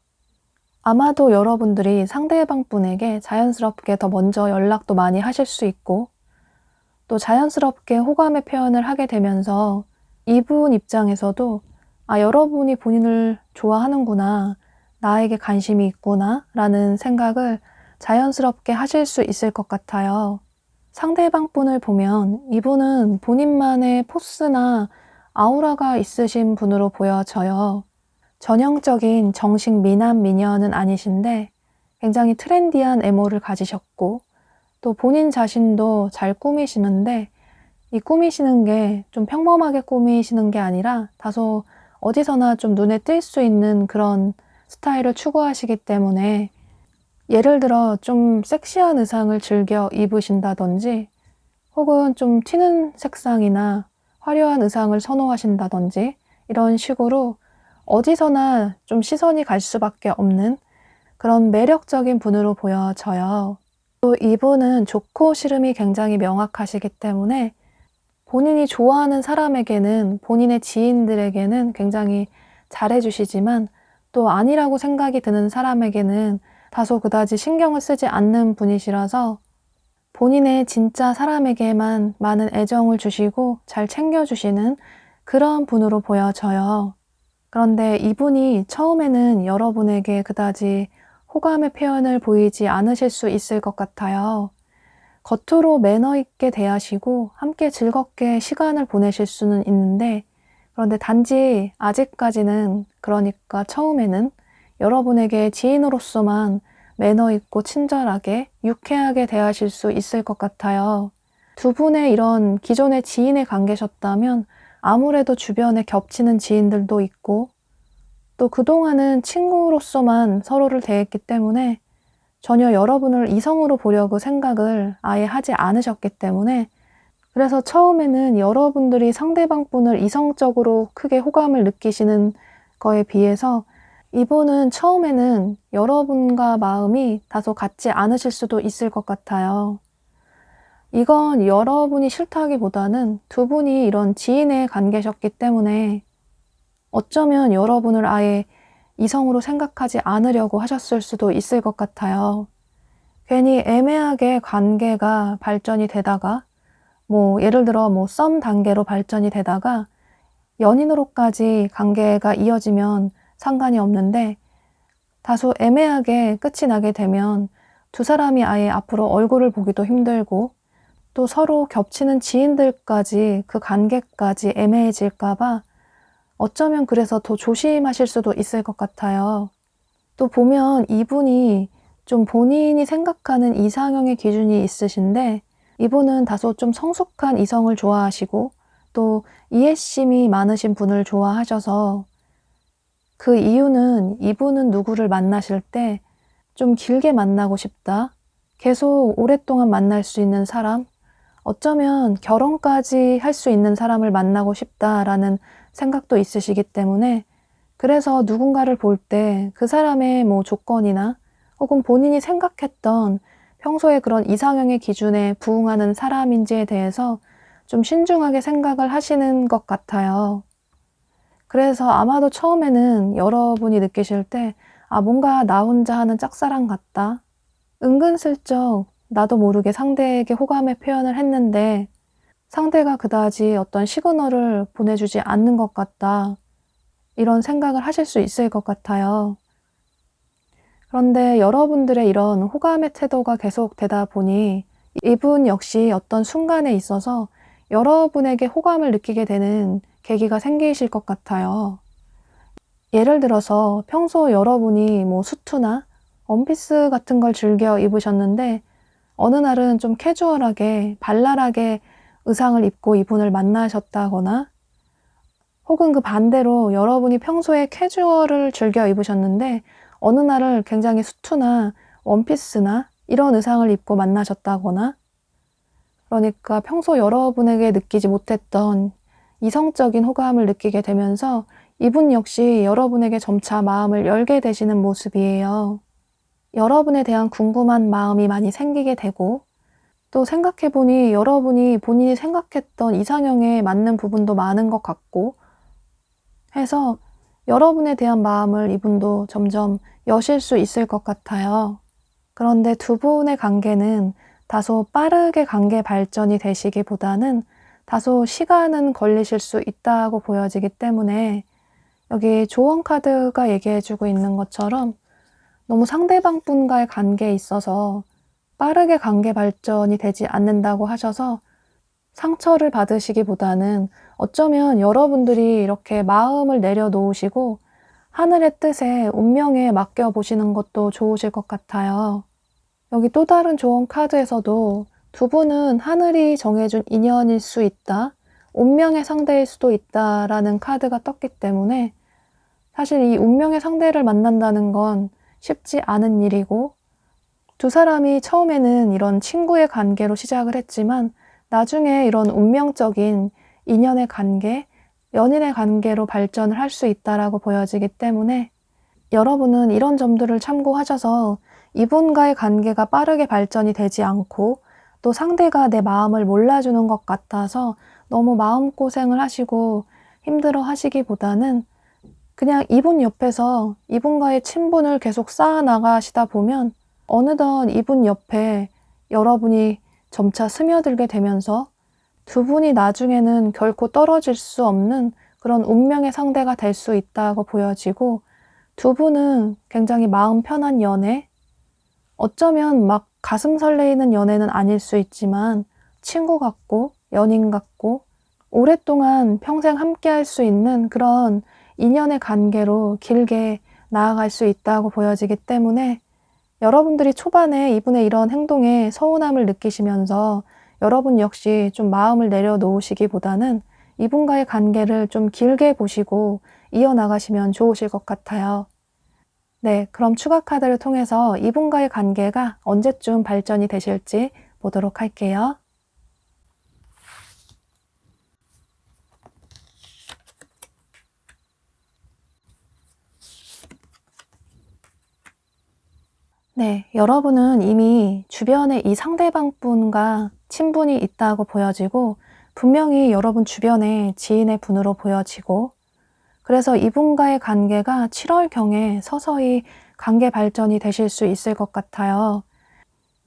A: 아마도 여러분들이 상대방 분에게 자연스럽게 더 먼저 연락도 많이 하실 수 있고 또 자연스럽게 호감의 표현을 하게 되면서 이분 입장에서도 아, 여러분이 본인을 좋아하는구나, 나에게 관심이 있구나 라는 생각을 자연스럽게 하실 수 있을 것 같아요. 상대방 분을 보면 이분은 본인만의 포스나 아우라가 있으신 분으로 보여져요. 전형적인 정식 미남 미녀는 아니신데 굉장히 트렌디한 외모를 가지셨고 또 본인 자신도 잘 꾸미시는데 이 꾸미시는 게 좀 평범하게 꾸미시는 게 아니라 다소 어디서나 좀 눈에 띌 수 있는 그런 스타일을 추구하시기 때문에 예를 들어 좀 섹시한 의상을 즐겨 입으신다든지 혹은 좀 튀는 색상이나 화려한 의상을 선호하신다든지 이런 식으로 어디서나 좀 시선이 갈 수밖에 없는 그런 매력적인 분으로 보여져요. 또 이분은 좋고 싫음이 굉장히 명확하시기 때문에 본인이 좋아하는 사람에게는 본인의 지인들에게는 굉장히 잘해주시지만 또 아니라고 생각이 드는 사람에게는 다소 그다지 신경을 쓰지 않는 분이시라서 본인의 진짜 사람에게만 많은 애정을 주시고 잘 챙겨주시는 그런 분으로 보여져요. 그런데 이분이 처음에는 여러분에게 그다지 호감의 표현을 보이지 않으실 수 있을 것 같아요. 겉으로 매너 있게 대하시고 함께 즐겁게 시간을 보내실 수는 있는데 그런데 단지 아직까지는 그러니까 처음에는 여러분에게 지인으로서만 매너 있고 친절하게 유쾌하게 대하실 수 있을 것 같아요. 두 분의 이런 기존의 지인의 관계셨다면 아무래도 주변에 겹치는 지인들도 있고 또 그동안은 친구로서만 서로를 대했기 때문에 전혀 여러분을 이성으로 보려고 생각을 아예 하지 않으셨기 때문에 그래서 처음에는 여러분들이 상대방 분을 이성적으로 크게 호감을 느끼시는 거에 비해서 이분은 처음에는 여러분과 마음이 다소 같지 않으실 수도 있을 것 같아요. 이건 여러분이 싫다기보다는 두 분이 이런 지인의 관계셨기 때문에 어쩌면 여러분을 아예 이성으로 생각하지 않으려고 하셨을 수도 있을 것 같아요. 괜히 애매하게 관계가 발전이 되다가 예를 들어 썸 단계로 발전이 되다가 연인으로까지 관계가 이어지면 상관이 없는데 다소 애매하게 끝이 나게 되면 두 사람이 아예 앞으로 얼굴을 보기도 힘들고 또 서로 겹치는 지인들까지 그 관계까지 애매해질까 봐 어쩌면 그래서 더 조심하실 수도 있을 것 같아요. 또 보면 이분이 좀 본인이 생각하는 이상형의 기준이 있으신데 이분은 다소 좀 성숙한 이성을 좋아하시고 또 이해심이 많으신 분을 좋아하셔서 그 이유는 이분은 누구를 만나실 때 좀 길게 만나고 싶다. 계속 오랫동안 만날 수 있는 사람, 어쩌면 결혼까지 할 수 있는 사람을 만나고 싶다라는 생각도 있으시기 때문에 그래서 누군가를 볼 때 그 사람의 조건이나 혹은 본인이 생각했던 평소에 그런 이상형의 기준에 부응하는 사람인지에 대해서 좀 신중하게 생각을 하시는 것 같아요. 그래서 아마도 처음에는 여러분이 느끼실 때 뭔가 나 혼자 하는 짝사랑 같다. 은근슬쩍 나도 모르게 상대에게 호감의 표현을 했는데 상대가 그다지 어떤 시그널을 보내주지 않는 것 같다. 이런 생각을 하실 수 있을 것 같아요. 그런데 여러분들의 이런 호감의 태도가 계속되다 보니 이분 역시 어떤 순간에 있어서 여러분에게 호감을 느끼게 되는 계기가 생기실 것 같아요. 예를 들어서 평소 여러분이 수트나 원피스 같은 걸 즐겨 입으셨는데 어느 날은 좀 캐주얼하게 발랄하게 의상을 입고 이분을 만나셨다거나 혹은 그 반대로 여러분이 평소에 캐주얼을 즐겨 입으셨는데 어느 날을 굉장히 수트나 원피스나 이런 의상을 입고 만나셨다거나 그러니까 평소 여러분에게 느끼지 못했던 이성적인 호감을 느끼게 되면서 이분 역시 여러분에게 점차 마음을 열게 되시는 모습이에요. 여러분에 대한 궁금한 마음이 많이 생기게 되고 또 생각해보니 여러분이 본인이 생각했던 이상형에 맞는 부분도 많은 것 같고 해서 여러분에 대한 마음을 이분도 점점 여실 수 있을 것 같아요. 그런데 두 분의 관계는 다소 빠르게 관계 발전이 되시기보다는 다소 시간은 걸리실 수 있다고 보여지기 때문에 여기 조언 카드가 얘기해주고 있는 것처럼 너무 상대방 분과의 관계에 있어서 빠르게 관계 발전이 되지 않는다고 하셔서 상처를 받으시기보다는 어쩌면 여러분들이 이렇게 마음을 내려놓으시고 하늘의 뜻에 운명에 맡겨보시는 것도 좋으실 것 같아요. 여기 또 다른 조언 카드에서도 두 분은 하늘이 정해준 인연일 수 있다, 운명의 상대일 수도 있다라는 카드가 떴기 때문에 사실 이 운명의 상대를 만난다는 건 쉽지 않은 일이고 두 사람이 처음에는 이런 친구의 관계로 시작을 했지만 나중에 이런 운명적인 인연의 관계, 연인의 관계로 발전을 할 수 있다라고 보여지기 때문에 여러분은 이런 점들을 참고하셔서 이분과의 관계가 빠르게 발전이 되지 않고 또 상대가 내 마음을 몰라주는 것 같아서 너무 마음고생을 하시고 힘들어 하시기보다는 그냥 이분 옆에서 이분과의 친분을 계속 쌓아나가시다 보면 어느덧 이분 옆에 여러분이 점차 스며들게 되면서 두 분이 나중에는 결코 떨어질 수 없는 그런 운명의 상대가 될 수 있다고 보여지고 두 분은 굉장히 마음 편한 연애, 어쩌면 막 가슴 설레이는 연애는 아닐 수 있지만 친구 같고 연인 같고 오랫동안 평생 함께 할 수 있는 그런 인연의 관계로 길게 나아갈 수 있다고 보여지기 때문에 여러분들이 초반에 이분의 이런 행동에 서운함을 느끼시면서 여러분 역시 좀 마음을 내려놓으시기보다는 이분과의 관계를 좀 길게 보시고 이어나가시면 좋으실 것 같아요. 네, 그럼 추가 카드를 통해서 이분과의 관계가 언제쯤 발전이 되실지 보도록 할게요. 네, 여러분은 이미 주변에 이 상대방분과 친분이 있다고 보여지고 분명히 여러분 주변에 지인의 분으로 보여지고 그래서 이분과의 관계가 7월경에 서서히 관계 발전이 되실 수 있을 것 같아요.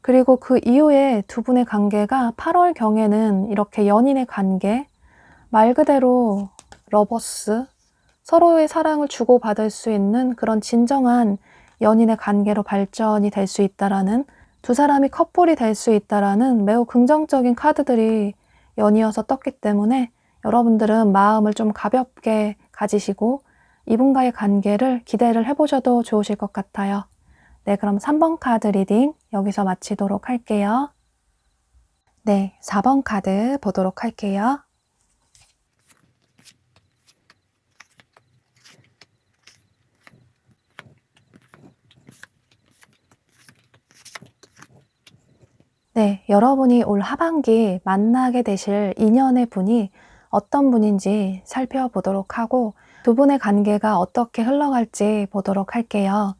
A: 그리고 그 이후에 두 분의 관계가 8월경에는 이렇게 연인의 관계, 말 그대로 러버스, 서로의 사랑을 주고받을 수 있는 그런 진정한 연인의 관계로 발전이 될 수 있다라는, 두 사람이 커플이 될 수 있다라는 매우 긍정적인 카드들이 연이어서 떴기 때문에 여러분들은 마음을 좀 가볍게 가지시고 이분과의 관계를 기대를 해보셔도 좋으실 것 같아요. 네, 그럼 3번 카드 리딩 여기서 마치도록 할게요. 네, 4번 카드 보도록 할게요. 네, 여러분이 올 하반기 만나게 되실 인연의 분이 어떤 분인지 살펴보도록 하고 두 분의 관계가 어떻게 흘러갈지 보도록 할게요.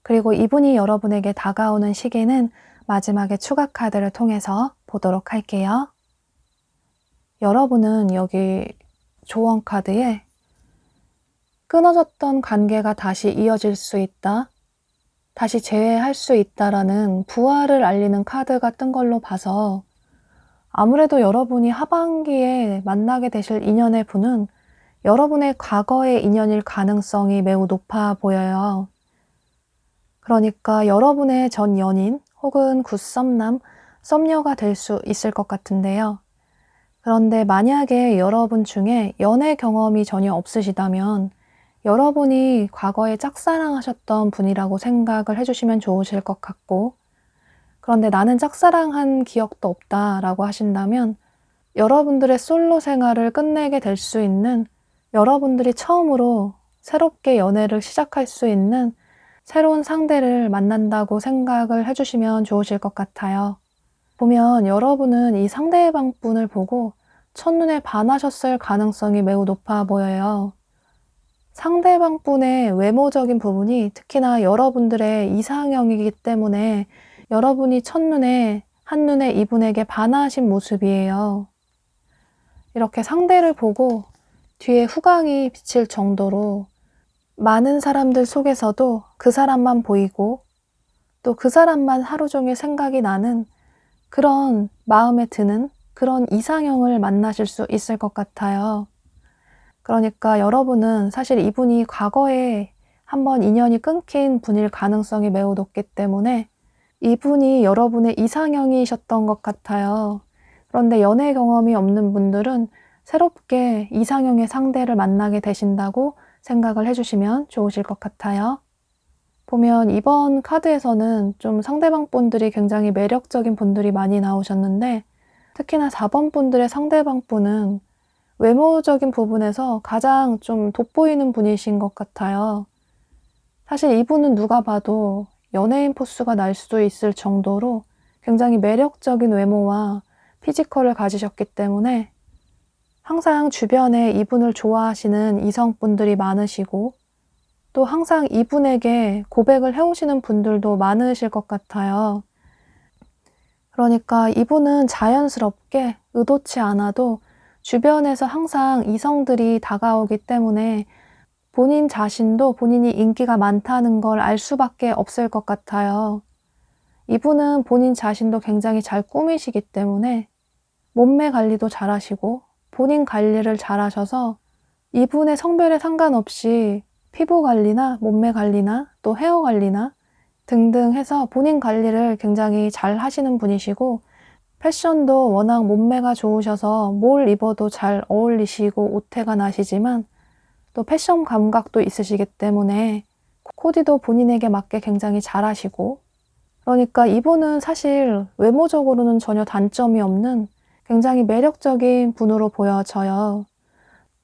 A: 그리고 이분이 여러분에게 다가오는 시기는 마지막에 추가 카드를 통해서 보도록 할게요. 여러분은 여기 조언 카드에 끊어졌던 관계가 다시 이어질 수 있다, 다시 재회할 수 있다라는 부활을 알리는 카드가 뜬 걸로 봐서 아무래도 여러분이 하반기에 만나게 되실 인연의 분은 여러분의 과거의 인연일 가능성이 매우 높아 보여요. 그러니까 여러분의 전 연인 혹은 굿썸남, 썸녀가 될 수 있을 것 같은데요. 그런데 만약에 여러분 중에 연애 경험이 전혀 없으시다면 여러분이 과거에 짝사랑하셨던 분이라고 생각을 해주시면 좋으실 것 같고, 그런데 나는 짝사랑한 기억도 없다라고 하신다면 여러분들의 솔로 생활을 끝내게 될 수 있는, 여러분들이 처음으로 새롭게 연애를 시작할 수 있는 새로운 상대를 만난다고 생각을 해주시면 좋으실 것 같아요. 보면 여러분은 이 상대방 분을 보고 첫눈에 반하셨을 가능성이 매우 높아 보여요. 상대방 분의 외모적인 부분이 특히나 여러분들의 이상형이기 때문에 여러분이 첫눈에 한눈에 이분에게 반하신 모습이에요. 이렇게 상대를 보고 뒤에 후광이 비칠 정도로 많은 사람들 속에서도 그 사람만 보이고 또 그 사람만 하루 종일 생각이 나는 그런 마음에 드는 그런 이상형을 만나실 수 있을 것 같아요. 그러니까 여러분은 사실 이분이 과거에 한번 인연이 끊긴 분일 가능성이 매우 높기 때문에 이분이 여러분의 이상형이셨던 것 같아요. 그런데 연애 경험이 없는 분들은 새롭게 이상형의 상대를 만나게 되신다고 생각을 해주시면 좋으실 것 같아요. 보면 이번 카드에서는 좀 상대방 분들이 굉장히 매력적인 분들이 많이 나오셨는데 특히나 4번 분들의 상대방 분은 외모적인 부분에서 가장 좀 돋보이는 분이신 것 같아요. 사실 이분은 누가 봐도 연예인 포스가 날 수도 있을 정도로 굉장히 매력적인 외모와 피지컬을 가지셨기 때문에 항상 주변에 이분을 좋아하시는 이성분들이 많으시고 또 항상 이분에게 고백을 해오시는 분들도 많으실 것 같아요. 그러니까 이분은 자연스럽게 의도치 않아도 주변에서 항상 이성들이 다가오기 때문에 본인 자신도 본인이 인기가 많다는 걸 알 수밖에 없을 것 같아요. 이분은 본인 자신도 굉장히 잘 꾸미시기 때문에 몸매 관리도 잘하시고 본인 관리를 잘하셔서 이분의 성별에 상관없이 피부 관리나 몸매 관리나 또 헤어 관리나 등등 해서 본인 관리를 굉장히 잘 하시는 분이시고 패션도 워낙 몸매가 좋으셔서 뭘 입어도 잘 어울리시고 오태가 나시지만 또 패션 감각도 있으시기 때문에 코디도 본인에게 맞게 굉장히 잘하시고, 그러니까 이분은 사실 외모적으로는 전혀 단점이 없는 굉장히 매력적인 분으로 보여져요.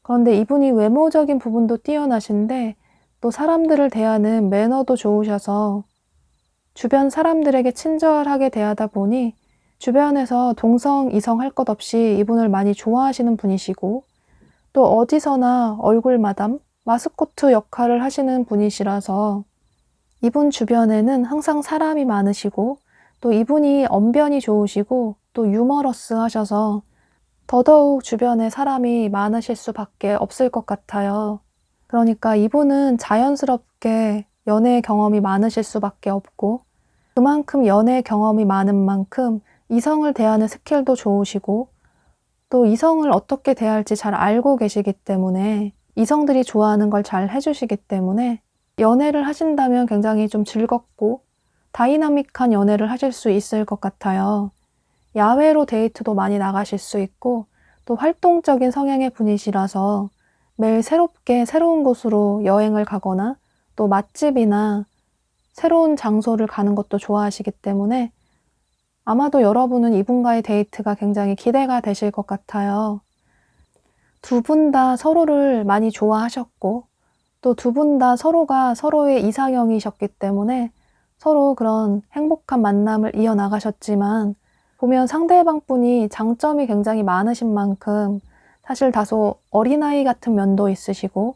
A: 그런데 이분이 외모적인 부분도 뛰어나신데 또 사람들을 대하는 매너도 좋으셔서 주변 사람들에게 친절하게 대하다 보니 주변에서 동성, 이성 할 것 없이 이분을 많이 좋아하시는 분이시고 또 어디서나 얼굴 마담, 마스코트 역할을 하시는 분이시라서 이분 주변에는 항상 사람이 많으시고 또 이분이 언변이 좋으시고 또 유머러스 하셔서 더더욱 주변에 사람이 많으실 수밖에 없을 것 같아요. 그러니까 이분은 자연스럽게 연애 경험이 많으실 수밖에 없고 그만큼 연애 경험이 많은 만큼 이성을 대하는 스킬도 좋으시고 또 이성을 어떻게 대할지 잘 알고 계시기 때문에 이성들이 좋아하는 걸 잘 해주시기 때문에 연애를 하신다면 굉장히 좀 즐겁고 다이나믹한 연애를 하실 수 있을 것 같아요. 야외로 데이트도 많이 나가실 수 있고 또 활동적인 성향의 분이시라서 매일 새롭게 새로운 곳으로 여행을 가거나 또 맛집이나 새로운 장소를 가는 것도 좋아하시기 때문에 아마도 여러분은 이분과의 데이트가 굉장히 기대가 되실 것 같아요. 두 분 다 서로를 많이 좋아하셨고 또 두 분 다 서로가 서로의 이상형이셨기 때문에 서로 그런 행복한 만남을 이어나가셨지만 보면 상대방 분이 장점이 굉장히 많으신 만큼 사실 다소 어린아이 같은 면도 있으시고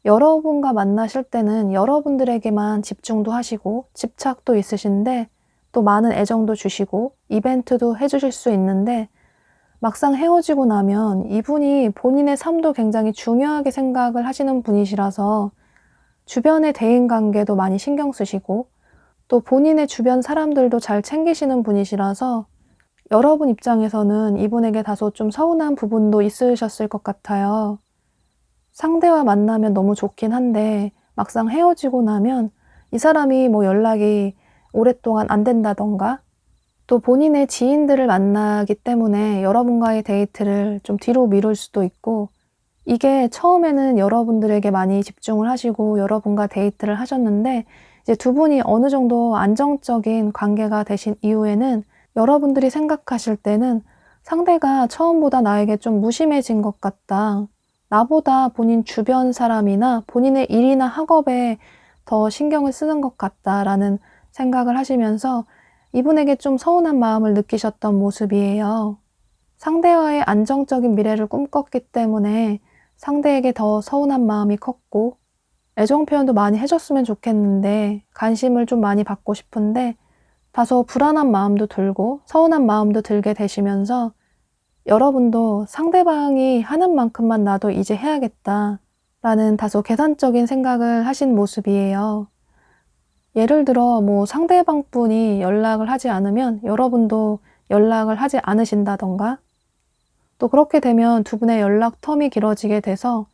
A: 여러분과 만나실 때는 여러분들에게만 집중도 하시고 집착도 있으신데 또 많은 애정도 주시고 이벤트도 해주실 수 있는데 막상 헤어지고 나면 이분이 본인의 삶도 굉장히 중요하게 생각을 하시는 분이시라서 주변의 대인관계도 많이 신경 쓰시고 또 본인의 주변 사람들도 잘 챙기시는 분이시라서 여러분 입장에서는 이분에게 다소 좀 서운한 부분도 있으셨을 것 같아요. 상대와 만나면 너무 좋긴 한데 막상 헤어지고 나면 이 사람이 뭐 연락이 오랫동안 안 된다던가 또 본인의 지인들을 만나기 때문에 여러분과의 데이트를 좀 뒤로 미룰 수도 있고 이게 처음에는 여러분들에게 많이 집중을 하시고 여러분과 데이트를 하셨는데 이제 두 분이 어느 정도 안정적인 관계가 되신 이후에는 여러분들이 생각하실 때는 상대가 처음보다 나에게 좀 무심해진 것 같다. 나보다 본인 주변 사람이나 본인의 일이나 학업에 더 신경을 쓰는 것 같다라는 생각을 하시면서 이분에게 좀 서운한 마음을 느끼셨던 모습이에요. 상대와의 안정적인 미래를 꿈꿨기 때문에 상대에게 더 서운한 마음이 컸고 애정 표현도 많이 해줬으면 좋겠는데 관심을 좀 많이 받고 싶은데 다소 불안한 마음도 들고 서운한 마음도 들게 되시면서 여러분도 상대방이 하는 만큼만 나도 이제 해야겠다 라는 다소 계산적인 생각을 하신 모습이에요. 예를 들어 뭐 상대방 분이 연락을 하지 않으면 여러분도 연락을 하지 않으신다던가 또 그렇게 되면 두 분의 연락 텀이 길어지게 돼서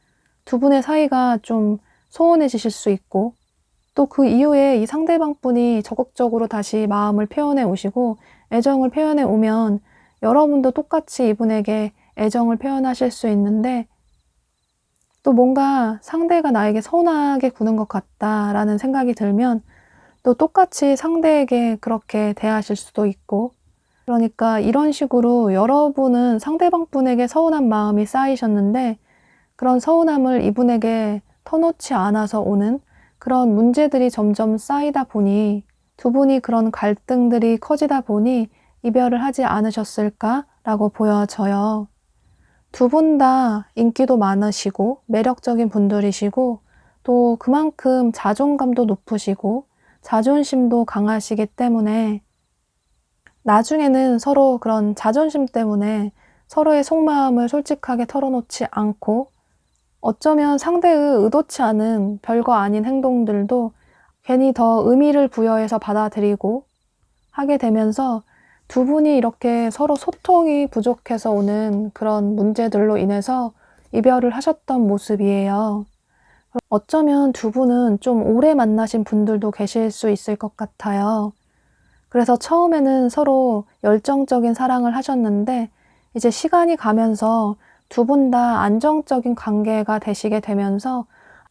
A: 두 분의 사이가 좀 소원해지실 수 있고 또 그 이후에 이 상대방 분이 적극적으로 다시 마음을 표현해 오시고 애정을 표현해 오면 여러분도 똑같이 이분에게 애정을 표현하실 수 있는데 또 뭔가 상대가 나에게 서운하게 구는 것 같다라는 생각이 들면 또 똑같이 상대에게 그렇게 대하실 수도 있고 그러니까 이런 식으로 여러분은 상대방 분에게 서운한 마음이 쌓이셨는데 그런 서운함을 이분에게 터놓지 않아서 오는 그런 문제들이 점점 쌓이다 보니 두 분이 그런 갈등들이 커지다 보니 이별을 하지 않으셨을까라고 보여져요. 두 분 다 인기도 많으시고 매력적인 분들이시고 또 그만큼 자존감도 높으시고 자존심도 강하시기 때문에 나중에는 서로 그런 자존심 때문에 서로의 속마음을 솔직하게 털어놓지 않고 어쩌면 상대의 의도치 않은 별거 아닌 행동들도 괜히 더 의미를 부여해서 받아들이고 하게 되면서 두 분이 이렇게 서로 소통이 부족해서 오는 그런 문제들로 인해서 이별을 하셨던 모습이에요. 어쩌면 두 분은 좀 오래 만나신 분들도 계실 수 있을 것 같아요. 그래서 처음에는 서로 열정적인 사랑을 하셨는데 이제 시간이 가면서 두 분 다 안정적인 관계가 되시게 되면서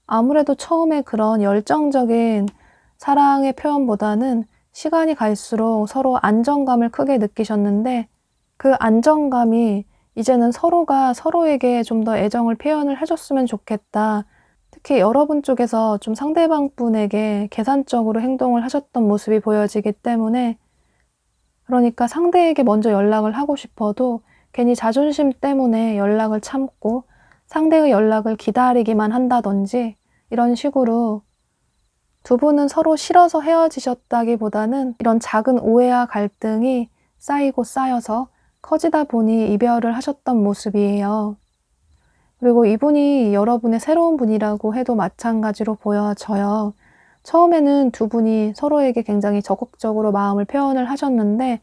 A: 아무래도 처음에 그런 열정적인 사랑의 표현보다는 시간이 갈수록 서로 안정감을 크게 느끼셨는데 그 안정감이 이제는 서로가 서로에게 좀 더 애정을 표현을 해줬으면 좋겠다. 특히 여러분 쪽에서 좀 상대방 분에게 계산적으로 행동을 하셨던 모습이 보여지기 때문에 그러니까 상대에게 먼저 연락을 하고 싶어도 괜히 자존심 때문에 연락을 참고 상대의 연락을 기다리기만 한다든지 이런 식으로 두 분은 서로 싫어서 헤어지셨다기보다는 이런 작은 오해와 갈등이 쌓이고 쌓여서 커지다 보니 이별을 하셨던 모습이에요. 그리고 이분이 여러분의 새로운 분이라고 해도 마찬가지로 보여져요. 처음에는 두 분이 서로에게 굉장히 적극적으로 마음을 표현을 하셨는데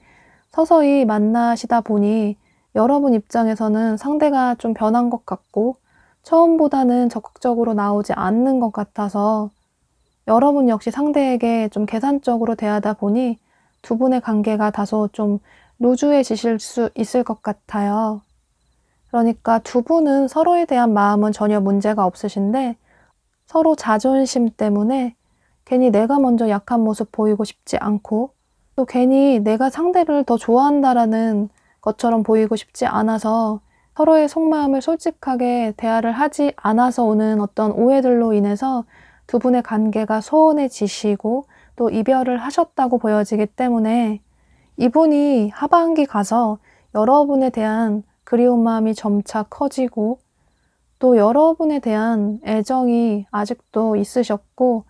A: 서서히 만나시다 보니 여러분 입장에서는 상대가 좀 변한 것 같고 처음보다는 적극적으로 나오지 않는 것 같아서 여러분 역시 상대에게 좀 계산적으로 대하다 보니 두 분의 관계가 다소 좀 루즈해지실 수 있을 것 같아요. 그러니까 두 분은 서로에 대한 마음은 전혀 문제가 없으신데 서로 자존심 때문에 괜히 내가 먼저 약한 모습 보이고 싶지 않고 또 괜히 내가 상대를 더 좋아한다라는 것처럼 보이고 싶지 않아서 서로의 속마음을 솔직하게 대화를 하지 않아서 오는 어떤 오해들로 인해서 두 분의 관계가 소원해지시고 또 이별을 하셨다고 보여지기 때문에 이분이 하반기 가서 여러분에 대한 그리운 마음이 점차 커지고 또 여러분에 대한 애정이 아직도 있으셨고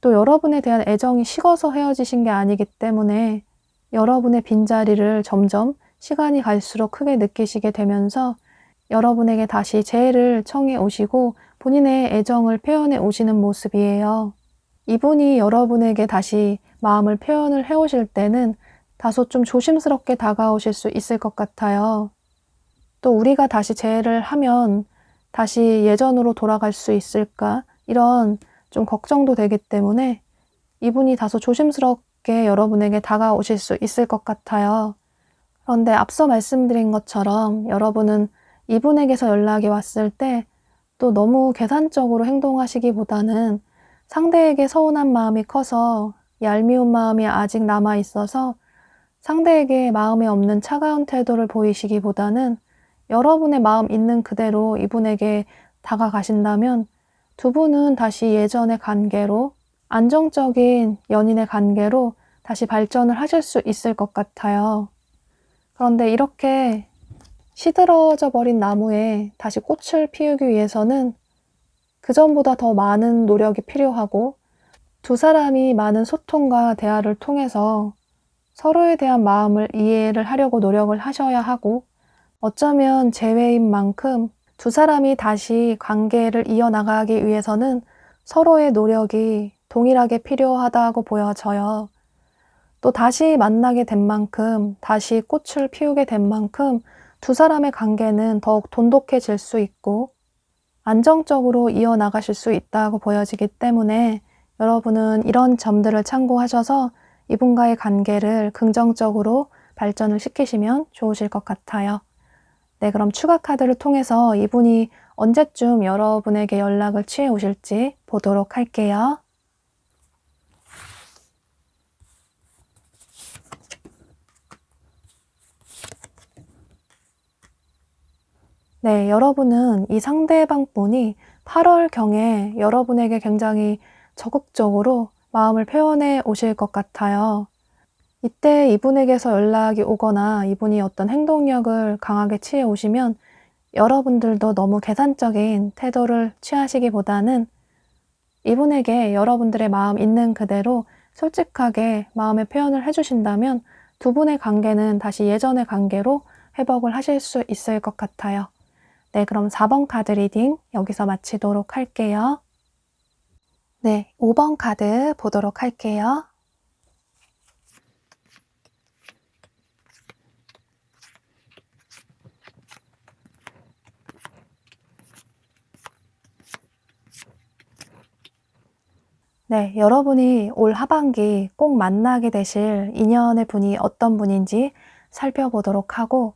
A: 또 여러분에 대한 애정이 식어서 헤어지신 게 아니기 때문에 여러분의 빈자리를 점점 시간이 갈수록 크게 느끼시게 되면서 여러분에게 다시 재회를 청해 오시고 본인의 애정을 표현해 오시는 모습이에요. 이분이 여러분에게 다시 마음을 표현을 해 오실 때는 다소 좀 조심스럽게 다가오실 수 있을 것 같아요. 또 우리가 다시 재회를 하면 다시 예전으로 돌아갈 수 있을까? 이런 좀 걱정도 되기 때문에 이분이 다소 조심스럽게 여러분에게 다가오실 수 있을 것 같아요. 그런데 앞서 말씀드린 것처럼 여러분은 이분에게서 연락이 왔을 때 또 너무 계산적으로 행동하시기보다는 상대에게 서운한 마음이 커서 얄미운 마음이 아직 남아 있어서 상대에게 마음에 없는 차가운 태도를 보이시기보다는 여러분의 마음 있는 그대로 이분에게 다가가신다면 두 분은 다시 예전의 관계로 안정적인 연인의 관계로 다시 발전을 하실 수 있을 것 같아요. 그런데 이렇게 시들어져 버린 나무에 다시 꽃을 피우기 위해서는 그전보다 더 많은 노력이 필요하고 두 사람이 많은 소통과 대화를 통해서 서로에 대한 마음을 이해를 하려고 노력을 하셔야 하고 어쩌면 재회인 만큼 두 사람이 다시 관계를 이어나가기 위해서는 서로의 노력이 동일하게 필요하다고 보여져요. 또 다시 만나게 된 만큼, 다시 꽃을 피우게 된 만큼 두 사람의 관계는 더욱 돈독해질 수 있고 안정적으로 이어나가실 수 있다고 보여지기 때문에 여러분은 이런 점들을 참고하셔서 이분과의 관계를 긍정적으로 발전을 시키시면 좋으실 것 같아요. 네, 그럼 추가 카드를 통해서 이분이 언제쯤 여러분에게 연락을 취해 오실지 보도록 할게요. 네, 여러분은 이 상대방 분이 8월경에 여러분에게 굉장히 적극적으로 마음을 표현해 오실 것 같아요. 이때 이분에게서 연락이 오거나 이분이 어떤 행동력을 강하게 취해 오시면 여러분들도 너무 계산적인 태도를 취하시기보다는 이분에게 여러분들의 마음 있는 그대로 솔직하게 마음의 표현을 해주신다면 두 분의 관계는 다시 예전의 관계로 회복을 하실 수 있을 것 같아요. 네, 그럼 4번 카드 리딩 여기서 마치도록 할게요. 네, 5번 카드 보도록 할게요. 네, 여러분이 올 하반기 꼭 만나게 되실 인연의 분이 어떤 분인지 살펴보도록 하고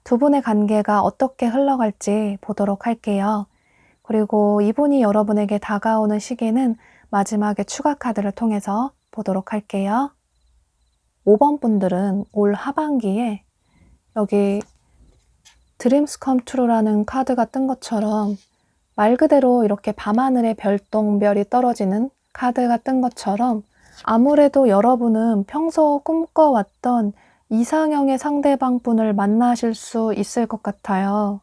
A: 두 분의 관계가 어떻게 흘러갈지 보도록 할게요. 그리고 이분이 여러분에게 다가오는 시기는 마지막에 추가 카드를 통해서 보도록 할게요. 5번 분들은 올 하반기에 여기 Dreams Come True라는 카드가 뜬 것처럼 말 그대로 이렇게 밤하늘에 별똥별이 떨어지는 카드가 뜬 것처럼 아무래도 여러분은 평소 꿈꿔왔던 이상형의 상대방 분을 만나실 수 있을 것 같아요.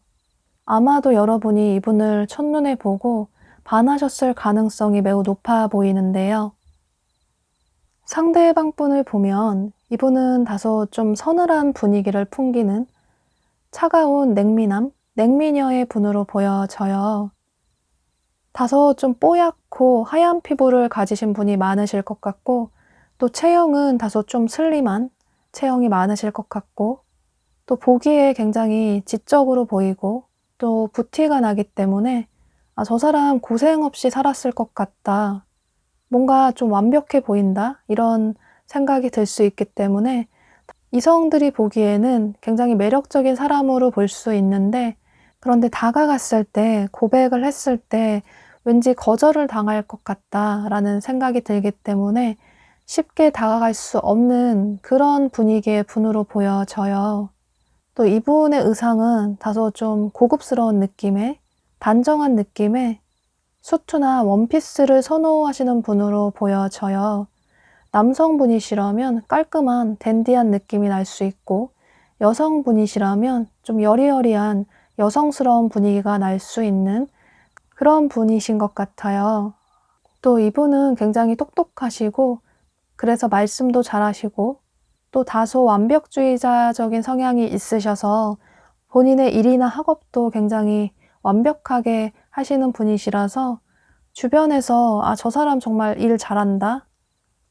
A: 아마도 여러분이 이분을 첫눈에 보고 반하셨을 가능성이 매우 높아 보이는데요. 상대방 분을 보면 이분은 다소 좀 서늘한 분위기를 풍기는 차가운 냉미남, 냉미녀의 분으로 보여져요. 다소 좀 뽀얗고 하얀 피부를 가지신 분이 많으실 것 같고, 또 체형은 다소 좀 슬림한 체형이 많으실 것 같고, 또 보기에 굉장히 지적으로 보이고, 또 부티가 나기 때문에 저 사람 고생 없이 살았을 것 같다. 뭔가 좀 완벽해 보인다. 이런 생각이 들 수 있기 때문에 이성들이 보기에는 굉장히 매력적인 사람으로 볼 수 있는데, 그런데 다가갔을 때, 고백을 했을 때 왠지 거절을 당할 것 같다라는 생각이 들기 때문에 쉽게 다가갈 수 없는 그런 분위기의 분으로 보여져요. 또 이분의 의상은 다소 좀 고급스러운 느낌의, 단정한 느낌의 수트나 원피스를 선호하시는 분으로 보여져요. 남성분이시라면 깔끔한 댄디한 느낌이 날 수 있고, 여성분이시라면 좀 여리여리한 여성스러운 분위기가 날 수 있는 그런 분이신 것 같아요. 또 이분은 굉장히 똑똑하시고, 그래서 말씀도 잘하시고, 또 다소 완벽주의자적인 성향이 있으셔서 본인의 일이나 학업도 굉장히 완벽하게 하시는 분이시라서 주변에서 저 사람 정말 일 잘한다,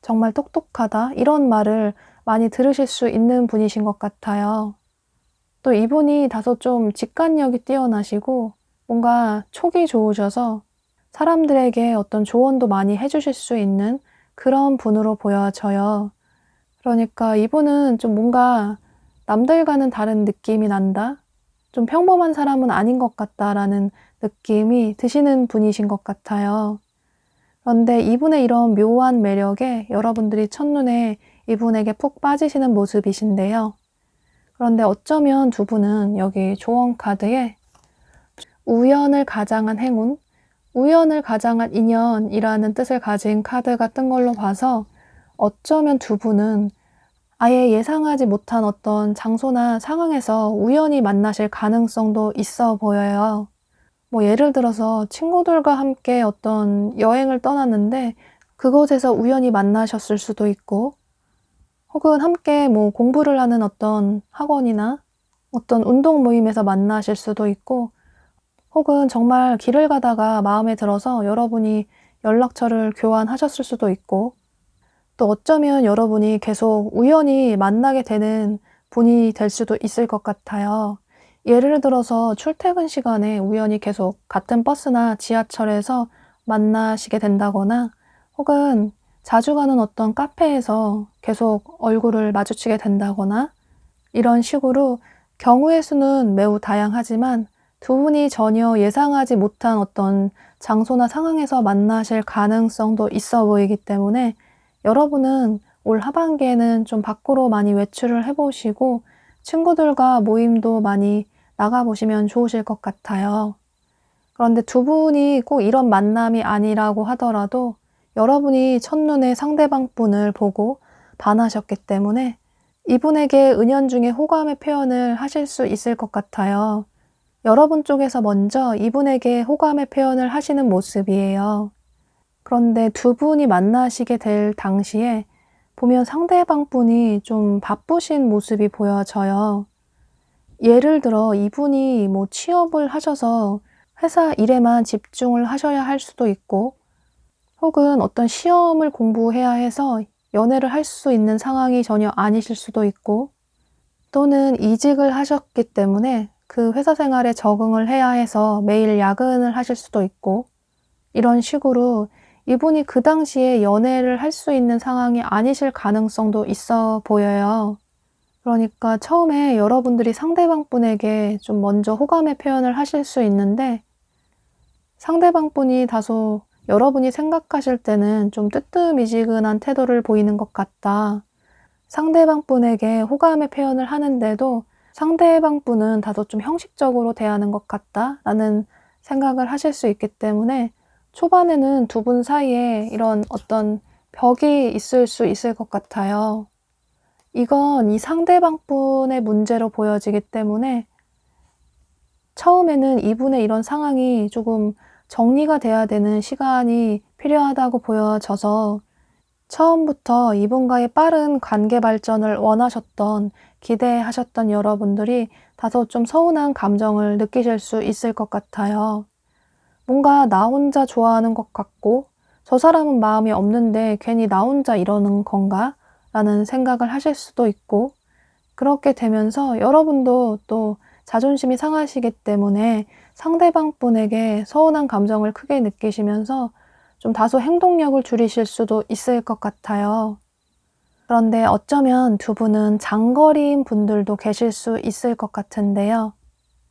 A: 정말 똑똑하다, 이런 말을 많이 들으실 수 있는 분이신 것 같아요. 또 이분이 다소 좀 직관력이 뛰어나시고 뭔가 촉이 좋으셔서 사람들에게 어떤 조언도 많이 해주실 수 있는 그런 분으로 보여져요. 그러니까 이분은 좀 뭔가 남들과는 다른 느낌이 난다, 좀 평범한 사람은 아닌 것 같다라는 느낌이 드시는 분이신 것 같아요. 그런데 이분의 이런 묘한 매력에 여러분들이 첫눈에 이분에게 푹 빠지시는 모습이신데요. 그런데 어쩌면 두 분은 여기 조언 카드에 우연을 가장한 행운, 우연을 가장한 인연이라는 뜻을 가진 카드가 뜬 걸로 봐서 어쩌면 두 분은 아예 예상하지 못한 어떤 장소나 상황에서 우연히 만나실 가능성도 있어 보여요. 뭐 예를 들어서 친구들과 함께 어떤 여행을 떠났는데 그곳에서 우연히 만나셨을 수도 있고, 혹은 함께 뭐 공부를 하는 어떤 학원이나 어떤 운동 모임에서 만나실 수도 있고, 혹은 정말 길을 가다가 마음에 들어서 여러분이 연락처를 교환하셨을 수도 있고, 또 어쩌면 여러분이 계속 우연히 만나게 되는 분이 될 수도 있을 것 같아요. 예를 들어서 출퇴근 시간에 우연히 계속 같은 버스나 지하철에서 만나시게 된다거나, 혹은 자주 가는 어떤 카페에서 계속 얼굴을 마주치게 된다거나, 이런 식으로 경우의 수는 매우 다양하지만 두 분이 전혀 예상하지 못한 어떤 장소나 상황에서 만나실 가능성도 있어 보이기 때문에 여러분은 올 하반기에는 좀 밖으로 많이 외출을 해보시고 친구들과 모임도 많이 나가보시면 좋으실 것 같아요. 그런데 두 분이 꼭 이런 만남이 아니라고 하더라도 여러분이 첫눈에 상대방 분을 보고 반하셨기 때문에 이분에게 은연중에 호감의 표현을 하실 수 있을 것 같아요. 여러분 쪽에서 먼저 이분에게 호감의 표현을 하시는 모습이에요. 그런데 두 분이 만나시게 될 당시에 보면 상대방 분이 좀 바쁘신 모습이 보여져요. 예를 들어 이분이 뭐 취업을 하셔서 회사 일에만 집중을 하셔야 할 수도 있고, 혹은 어떤 시험을 공부해야 해서 연애를 할 수 있는 상황이 전혀 아니실 수도 있고, 또는 이직을 하셨기 때문에 그 회사 생활에 적응을 해야 해서 매일 야근을 하실 수도 있고, 이런 식으로 이분이 그 당시에 연애를 할 수 있는 상황이 아니실 가능성도 있어 보여요. 그러니까 처음에 여러분들이 상대방 분에게 좀 먼저 호감의 표현을 하실 수 있는데, 상대방 분이 다소 여러분이 생각하실 때는 좀 뜨뜻미지근한 태도를 보이는 것 같다, 상대방 분에게 호감의 표현을 하는데도 상대방 분은 다소 좀 형식적으로 대하는 것 같다 라는 생각을 하실 수 있기 때문에 초반에는 두 분 사이에 이런 어떤 벽이 있을 수 있을 것 같아요. 이건 이 상대방 분의 문제로 보여지기 때문에 처음에는 이분의 이런 상황이 조금 정리가 돼야 되는 시간이 필요하다고 보여져서 처음부터 이분과의 빠른 관계 발전을 원하셨던, 기대하셨던 여러분들이 다소 좀 서운한 감정을 느끼실 수 있을 것 같아요. 뭔가 나 혼자 좋아하는 것 같고, 저 사람은 마음이 없는데 괜히 나 혼자 이러는 건가? 라는 생각을 하실 수도 있고, 그렇게 되면서 여러분도 또 자존심이 상하시기 때문에 상대방 분에게 서운한 감정을 크게 느끼시면서 좀 다소 행동력을 줄이실 수도 있을 것 같아요. 그런데 어쩌면 두 분은 장거리인 분들도 계실 수 있을 것 같은데요.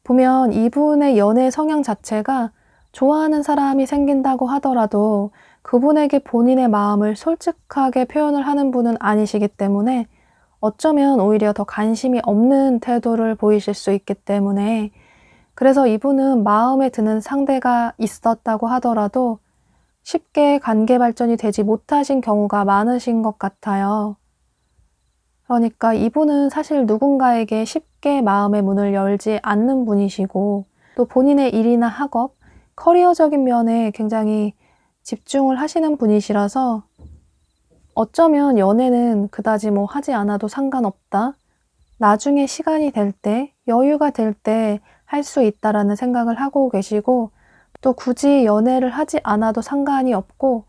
A: 보면 이분의 연애 성향 자체가 좋아하는 사람이 생긴다고 하더라도 그분에게 본인의 마음을 솔직하게 표현을 하는 분은 아니시기 때문에 어쩌면 오히려 더 관심이 없는 태도를 보이실 수 있기 때문에, 그래서 이분은 마음에 드는 상대가 있었다고 하더라도 쉽게 관계 발전이 되지 못하신 경우가 많으신 것 같아요. 그러니까 이분은 사실 누군가에게 쉽게 마음의 문을 열지 않는 분이시고, 또 본인의 일이나 학업, 커리어적인 면에 굉장히 집중을 하시는 분이시라서 어쩌면 연애는 그다지 뭐 하지 않아도 상관없다, 나중에 시간이 될 때, 여유가 될 때 할 수 있다라는 생각을 하고 계시고, 또 굳이 연애를 하지 않아도 상관이 없고,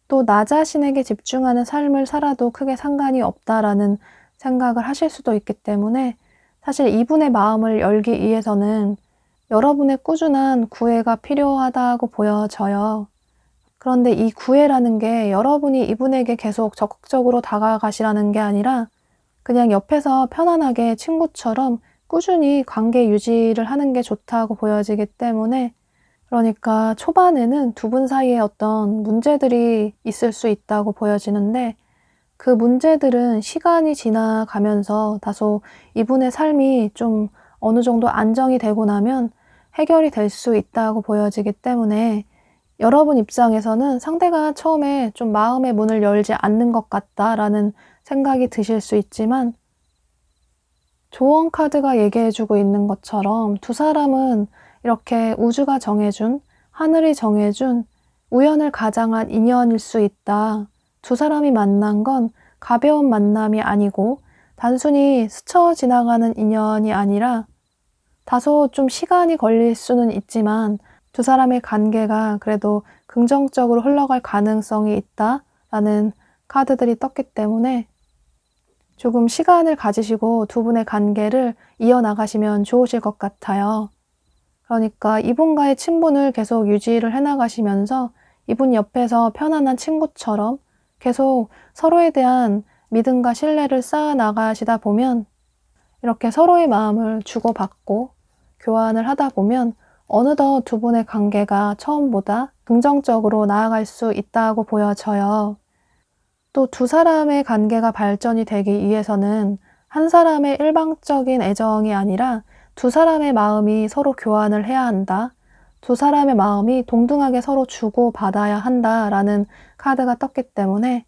A: 또 나 자신에게 집중하는 삶을 살아도 크게 상관이 없다라는 생각을 하실 수도 있기 때문에, 사실 이분의 마음을 열기 위해서는 여러분의 꾸준한 구애가 필요하다고 보여져요. 그런데 이 구애라는 게 여러분이 이분에게 계속 적극적으로 다가가시라는 게 아니라 그냥 옆에서 편안하게 친구처럼 꾸준히 관계 유지를 하는 게 좋다고 보여지기 때문에, 그러니까 초반에는 두 분 사이에 어떤 문제들이 있을 수 있다고 보여지는데, 그 문제들은 시간이 지나가면서 다소 이분의 삶이 좀 어느 정도 안정이 되고 나면 해결이 될 수 있다고 보여지기 때문에, 여러분 입장에서는 상대가 처음에 좀 마음의 문을 열지 않는 것 같다라는 생각이 드실 수 있지만, 조언 카드가 얘기해주고 있는 것처럼 두 사람은 이렇게 우주가 정해준, 하늘이 정해준 우연을 가장한 인연일 수 있다. 두 사람이 만난 건 가벼운 만남이 아니고 단순히 스쳐 지나가는 인연이 아니라 다소 좀 시간이 걸릴 수는 있지만 두 사람의 관계가 그래도 긍정적으로 흘러갈 가능성이 있다라는 카드들이 떴기 때문에 조금 시간을 가지시고 두 분의 관계를 이어나가시면 좋으실 것 같아요. 그러니까 이분과의 친분을 계속 유지를 해나가시면서 이분 옆에서 편안한 친구처럼 계속 서로에 대한 믿음과 신뢰를 쌓아 나가시다 보면, 이렇게 서로의 마음을 주고받고 교환을 하다 보면 어느덧 두 분의 관계가 처음보다 긍정적으로 나아갈 수 있다고 보여져요. 또 두 사람의 관계가 발전이 되기 위해서는 한 사람의 일방적인 애정이 아니라 두 사람의 마음이 서로 교환을 해야 한다. 두 사람의 마음이 동등하게 서로 주고받아야 한다라는 카드가 떴기 때문에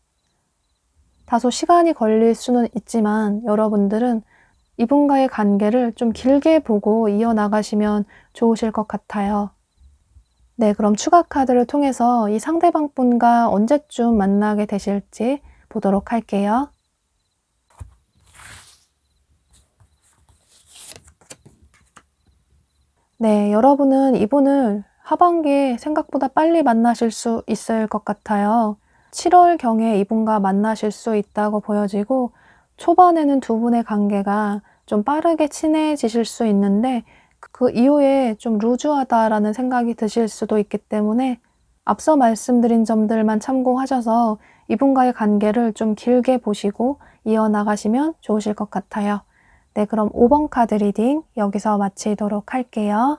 A: 다소 시간이 걸릴 수는 있지만 여러분들은 이분과의 관계를 좀 길게 보고 이어나가시면 좋으실 것 같아요. 네, 그럼 추가 카드를 통해서 이 상대방 분과 언제쯤 만나게 되실지 보도록 할게요. 네, 여러분은 이분을 하반기에 생각보다 빨리 만나실 수 있을 것 같아요. 7월경에 이분과 만나실 수 있다고 보여지고, 초반에는 두 분의 관계가 좀 빠르게 친해지실 수 있는데 그 이후에 좀 루즈하다라는 생각이 드실 수도 있기 때문에 앞서 말씀드린 점들만 참고하셔서 이분과의 관계를 좀 길게 보시고 이어나가시면 좋으실 것 같아요. 네, 그럼 5번 카드 리딩 여기서 마치도록 할게요.